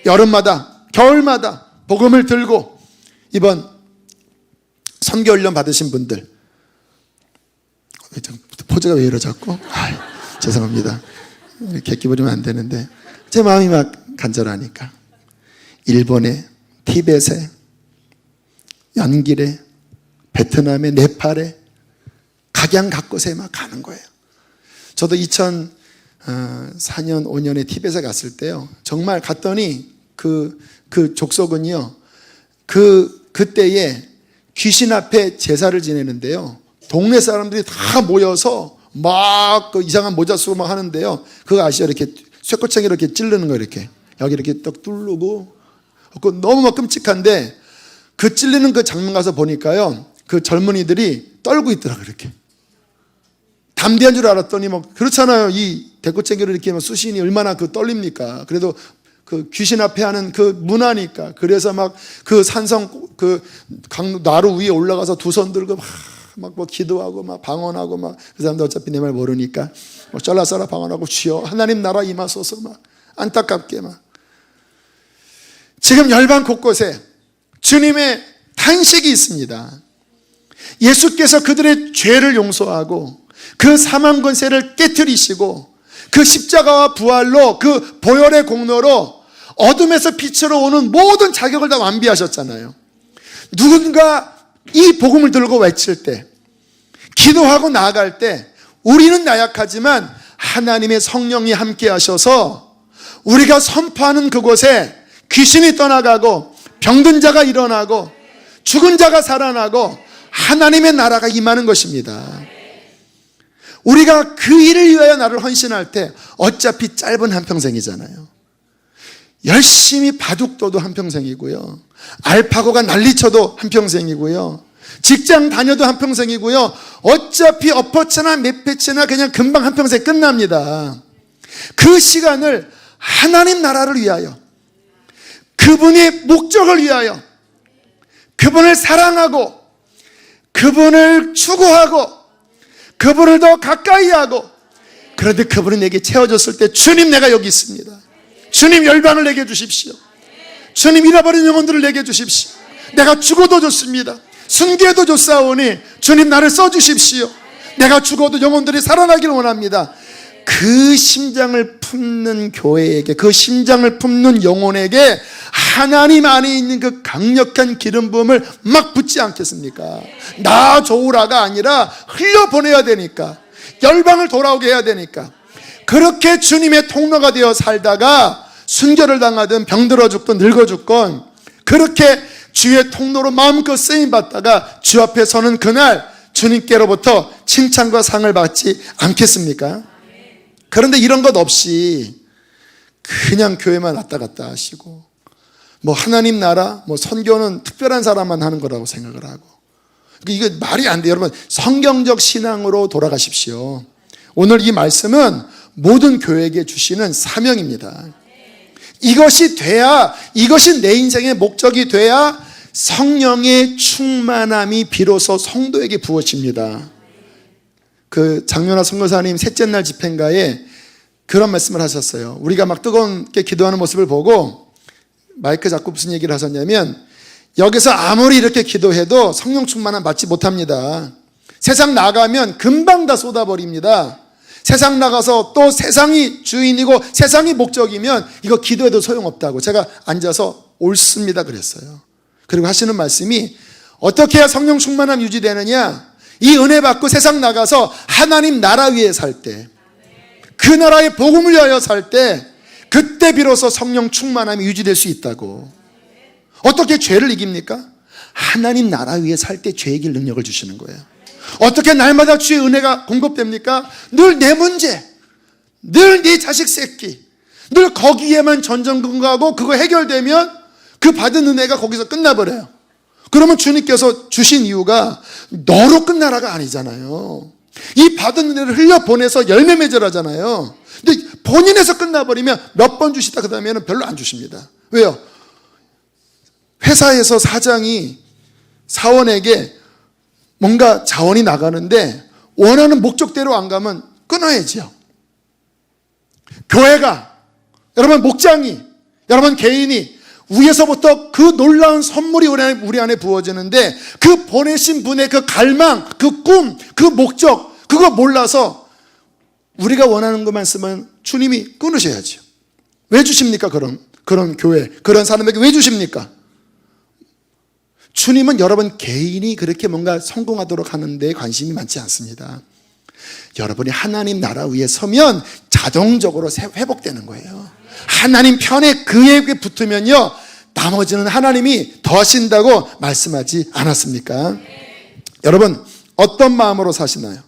여름마다 겨울마다 복음을 들고 이번 선교훈련 받으신 분들 포즈가 왜 이러 자꾸? 죄송합니다. 객기 부리면 안 되는데 제 마음이 막 간절하니까 일본에 티벳에 연길에 베트남에 네팔에 각양각곳에 막 가는 거예요. 저도 2004년 5년에 티벳에 갔을 때요. 정말 갔더니 그 족속은요. 그때에 귀신 앞에 제사를 지내는데요. 동네 사람들이 다 모여서 막 그 이상한 모자 쓰고 막 하는데요. 그거 아시죠? 이렇게 쇠꼬챙이로 이렇게 찌르는 거 이렇게. 여기 이렇게 딱 뚫르고. 너무 막 끔찍한데 그 찔리는 그 장면 가서 보니까요. 그 젊은이들이 떨고 있더라고요. 이렇게. 담대한 줄 알았더니 뭐 그렇잖아요. 이 대꼬챙이를 이렇게 쑤시니 얼마나 그 떨립니까? 그래도 그 귀신 앞에 하는 그 문화니까. 그래서 막 그 산성 그 나루 위에 올라가서 두 손 들고 막 뭐 기도하고 막 방언하고 막 그 사람들 어차피 내 말 모르니까 뭐 잘라서라 방언하고 주여 하나님 나라 임하소서 막 안타깝게 막 지금 열방 곳곳에 주님의 탄식이 있습니다. 예수께서 그들의 죄를 용서하고 그 사망 권세를 깨트리시고 그 십자가와 부활로 그 보혈의 공로로 어둠에서 빛으로 오는 모든 자격을 다 완비하셨잖아요. 누군가 이 복음을 들고 외칠 때 기도하고 나아갈 때 우리는 나약하지만 하나님의 성령이 함께 하셔서 우리가 선포하는 그곳에 귀신이 떠나가고 병든 자가 일어나고 죽은 자가 살아나고 하나님의 나라가 임하는 것입니다. 우리가 그 일을 위하여 나를 헌신할 때 어차피 짧은 한평생이잖아요. 열심히 바둑둬도 한평생이고요, 알파고가 난리쳐도 한평생이고요, 직장 다녀도 한평생이고요, 어차피 엎어치나 매패치나 그냥 금방 한평생 끝납니다. 그 시간을 하나님 나라를 위하여, 그분의 목적을 위하여, 그분을 사랑하고 그분을 추구하고 그분을 더 가까이 하고, 그런데 그분이 내게 채워줬을 때 주님 내가 여기 있습니다, 주님 열방을 내게 주십시오, 주님 잃어버린 영혼들을 내게 주십시오, 내가 죽어도 좋습니다, 순교해도 좋사오니 주님 나를 써주십시오, 내가 죽어도 영혼들이 살아나기를 원합니다. 그 심장을 품는 교회에게, 그 심장을 품는 영혼에게 하나님 안에 있는 그 강력한 기름 부음을 막 붓지 않겠습니까? 나 좋으라가 아니라 흘려보내야 되니까, 열방을 돌아오게 해야 되니까. 그렇게 주님의 통로가 되어 살다가 순교를 당하든 병들어 죽든 늙어 죽건, 그렇게 주의 통로로 마음껏 쓰임받다가 주 앞에 서는 그날 주님께로부터 칭찬과 상을 받지 않겠습니까? 그런데 이런 것 없이 그냥 교회만 왔다 갔다 하시고, 뭐 하나님 나라, 뭐 선교는 특별한 사람만 하는 거라고 생각을 하고, 이거 말이 안 돼요. 여러분, 성경적 신앙으로 돌아가십시오. 오늘 이 말씀은 모든 교회에게 주시는 사명입니다. 이것이 돼야, 이것이 내 인생의 목적이 돼야 성령의 충만함이 비로소 성도에게 부어집니다. 그 장윤아 선교사님 셋째 날 집회인가에 그런 말씀을 하셨어요. 우리가 막 뜨겁게 기도하는 모습을 보고 마이크 잡고 무슨 얘기를 하셨냐면, 여기서 아무리 이렇게 기도해도 성령 충만함 받지 못합니다. 세상 나가면 금방 다 쏟아버립니다. 세상 나가서 또 세상이 주인이고 세상이 목적이면 이거 기도해도 소용없다고 제가 앉아서 옳습니다 그랬어요. 그리고 하시는 말씀이, 어떻게 해야 성령 충만함 유지되느냐, 이 은혜 받고 세상 나가서 하나님 나라 위에 살 때, 그 나라의 복음을 위하여 살 때, 그때 비로소 성령 충만함이 유지될 수 있다고. 어떻게 죄를 이깁니까? 하나님 나라 위에 살 때 죄 이길 능력을 주시는 거예요. 어떻게 날마다 주의 은혜가 공급됩니까? 늘 내 문제, 늘 네 자식 새끼, 늘 거기에만 전전긍긍하고 그거 해결되면 그 받은 은혜가 거기서 끝나버려요. 그러면 주님께서 주신 이유가 너로 끝나라가 아니잖아요. 이 받은 은혜를 흘려보내서 열매 맺으라잖아요. 근데 본인에서 끝나버리면 몇 번 주시다 그 다음에는 별로 안 주십니다. 왜요? 회사에서 사장이 사원에게 뭔가 자원이 나가는데 원하는 목적대로 안 가면 끊어야죠. 교회가, 여러분 목장이, 여러분 개인이 위에서부터 그 놀라운 선물이 우리 안에 부어지는데, 그 보내신 분의 그 갈망, 그 꿈, 그 목적, 그거 몰라서 우리가 원하는 것만 쓰면 주님이 끊으셔야죠. 왜 주십니까? 그런 교회, 그런 사람에게 왜 주십니까? 주님은 여러분 개인이 그렇게 뭔가 성공하도록 하는 데 관심이 많지 않습니다. 여러분이 하나님 나라 위에 서면 자동적으로 회복되는 거예요. 하나님 편에 그에게 붙으면요, 나머지는 하나님이 더하신다고 말씀하지 않았습니까? 여러분, 어떤 마음으로 사시나요?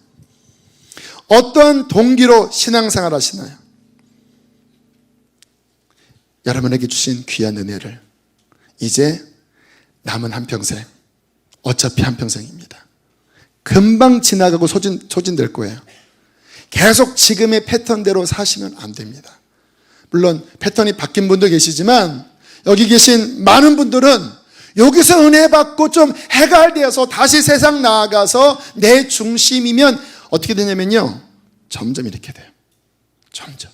어떤 동기로 신앙생활 하시나요? 여러분에게 주신 귀한 은혜를 이제 남은 한평생, 어차피 한평생입니다. 금방 지나가고 소진될 거예요. 계속 지금의 패턴대로 사시면 안 됩니다. 물론 패턴이 바뀐 분도 계시지만, 여기 계신 많은 분들은 여기서 은혜 받고 좀 해갈되어서 다시 세상 나아가서 내 중심이면 어떻게 되냐면요, 점점 이렇게 돼요. 점점.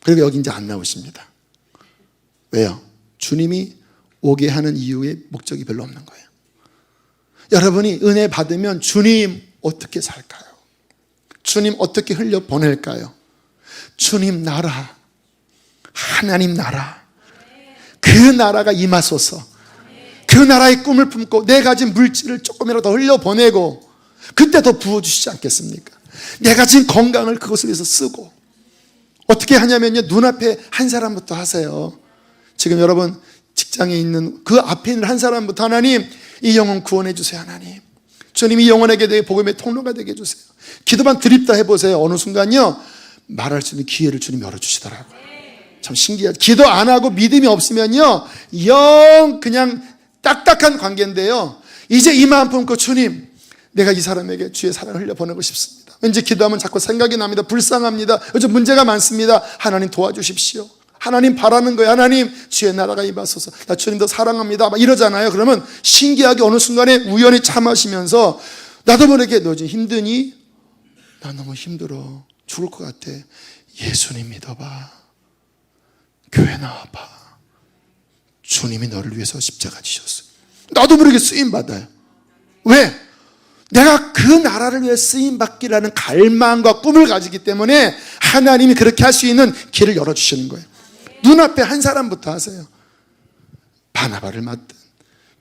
그리고 여기 이제 안 나오십니다. 왜요? 주님이 오게 하는 이유의 목적이 별로 없는 거예요. 여러분이 은혜 받으면 주님 어떻게 살까요? 주님 어떻게 흘려 보낼까요? 주님 나라, 하나님 나라, 그 나라가 임하소서. 그 나라의 꿈을 품고 내 가진 물질을 조금이라도 더 흘려보내고, 그때 더 부어주시지 않겠습니까? 내 가진 건강을 그것을 위해서 쓰고. 어떻게 하냐면요, 눈앞에 한 사람부터 하세요. 지금 여러분 직장에 있는 그 앞에 있는 한 사람부터, 하나님 이 영혼 구원해 주세요. 하나님, 주님 이 영혼에게 내 복음의 통로가 되게 해주세요. 기도만 드립다 해보세요. 어느 순간요, 말할 수 있는 기회를 주님 열어주시더라고요. 참 신기하죠. 기도 안 하고 믿음이 없으면요, 영 그냥 딱딱한 관계인데요, 이제 이 마음 품고 주님, 내가 이 사람에게 주의 사랑을 흘려보내고 싶습니다. 왠지 기도하면 자꾸 생각이 납니다. 불쌍합니다. 요즘 문제가 많습니다. 하나님 도와주십시오. 하나님 바라는 거예요. 하나님 주의 나라가 임하소서. 나 주님도 사랑합니다. 막 이러잖아요. 그러면 신기하게 어느 순간에 우연히 차 마시면서 나도 모르게 너 지금 힘드니? 나 너무 힘들어. 죽을 것 같아. 예수님 믿어봐. 교회 나와봐. 주님이 너를 위해서 십자가 지셨어. 나도 모르게 쓰임받아요. 왜? 내가 그 나라를 위해 쓰임받기라는 갈망과 꿈을 가지기 때문에 하나님이 그렇게 할 수 있는 길을 열어주시는 거예요. 눈앞에 한 사람부터 하세요. 바나바를 맡든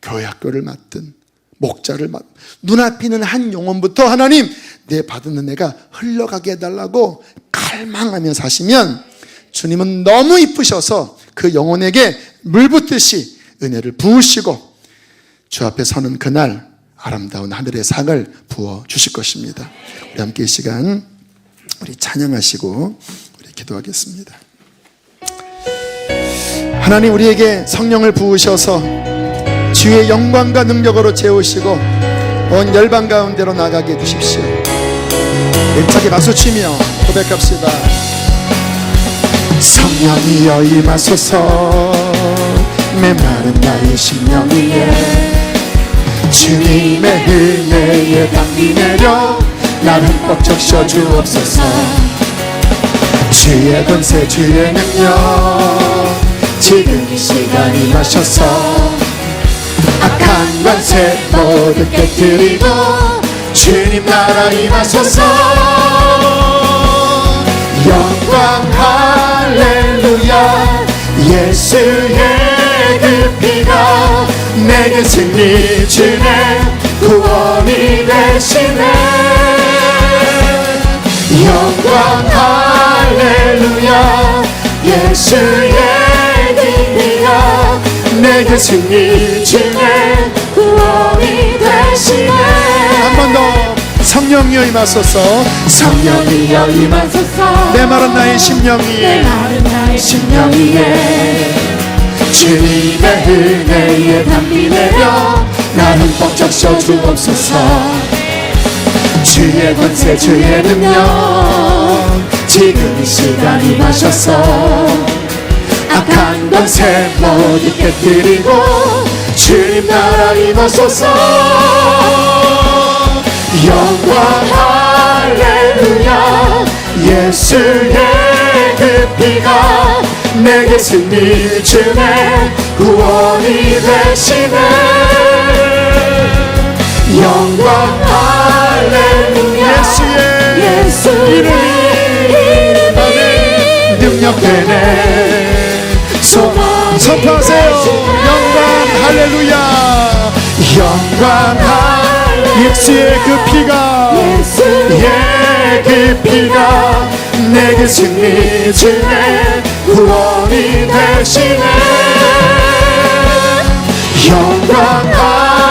교회 학교를 맡든 목자를 맡든 눈앞에 있는 한 영혼부터 하나님 내 받은 은혜가 흘러가게 해달라고 갈망하며 사시면 주님은 너무 이쁘셔서 그 영혼에게 물 붓듯이 은혜를 부으시고 주 앞에 서는 그날 아름다운 하늘의 상을 부어주실 것입니다. 우리 함께 이 시간 우리 찬양하시고 우리 기도하겠습니다. 하나님, 우리에게 성령을 부으셔서 주의 영광과 능력으로 채우시고 온 열방 가운데로 나가게 해주십시오. 힘차게 박수치며 고백합시다. 성령이여 임하소서. 메마른 나의 심령 위에 주님의 은혜에 담비 내려 나를 흠뻑 적셔 주옵소서. 주의 권세 주의 능력 지금 이 시간 임하셔서 악한 권세 모두 깨뜨리고 주님 나라 임하소서. 영광 할렐루야. 예수의 그 피가 내게 승리 주네 구원이 되시네. 영광 할렐루야. 예수의 그 피가 내게 승리 주네 구원이 되시네. 한 번 더. 성령이여 임하소서. 성령이여 임하소서. 메마른 나의 심령 위에 주님의 은혜에 담비 내려 나를 흠뻑 적셔 주옵소서. 주의 권세 주의 능력 지금 이 시간 임하셔서 악한 권세 모두 깨뜨리고 주님 나라 임하소서. 영광 할렐루야. 예수의 그 피가 내게 승리 주네 구원이 되시네. 영광 할렐루야. 예수의 이름이 능력되네. 소망 선포하세요. 영광 할렐루야. 영광 할렐루야. 예수의 그 피가 그 피가 내게 승리 주네 구원이 되시네. 영광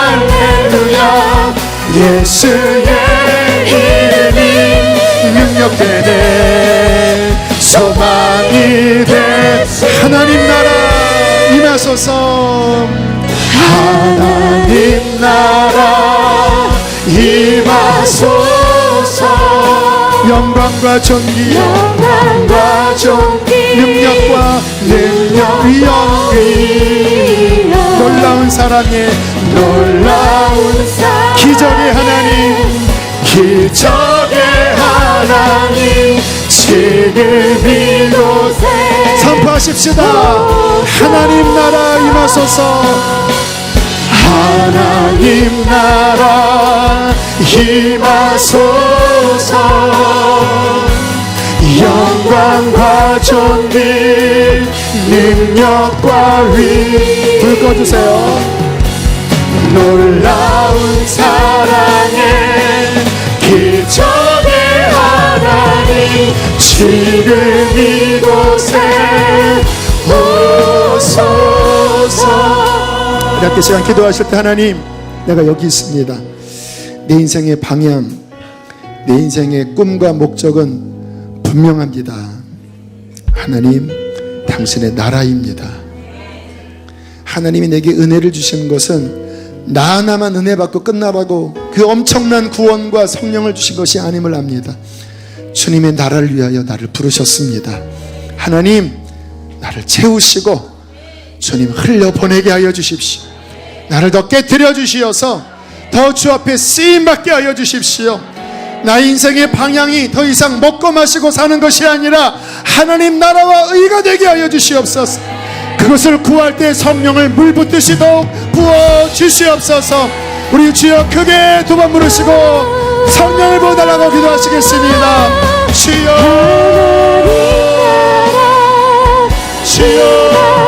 할렐루야. 예수의 이름이 능력되네. 소망이 돼. 하나님 나라 임하소서. 하나님 나라 임하소서. 영광과 존귀 능력과 위엄이 놀라운 사랑의 기적의 하나님 지금 이곳에 선포하십시다. 하나님 나라 임하소서. 하나님 나라 임하소서. 영광과 존귀 능력과 위 불 꺼주세요. 놀라운 사랑의 기적의 하나님 지금 이곳에 오소서. 이렇게 시간 기도하실 때 하나님 내가 여기 있습니다. 내 인생의 방향 내 인생의 꿈과 목적은 분명합니다. 하나님 당신의 나라입니다. 하나님이 내게 은혜를 주시는 것은 나 하나만 은혜 받고 끝나라고 그 엄청난 구원과 성령을 주신 것이 아님을 압니다. 주님의 나라를 위하여 나를 부르셨습니다. 하나님, 나를 채우시고 주님 흘려보내게 하여 주십시오. 나를 더 깨트려 주시어서 더 주 앞에 쓰임받게 하여 주십시오. 나의 인생의 방향이 더 이상 먹고 마시고 사는 것이 아니라 하나님 나라와 의가 되게 하여 주시옵소서. 그것을 구할 때 성령을 물 붓듯이 더욱 부어 주시옵소서. 우리 주여 크게 두 번 부르시고 성령을 부어달라고 기도하시겠습니다. 주여, 주여.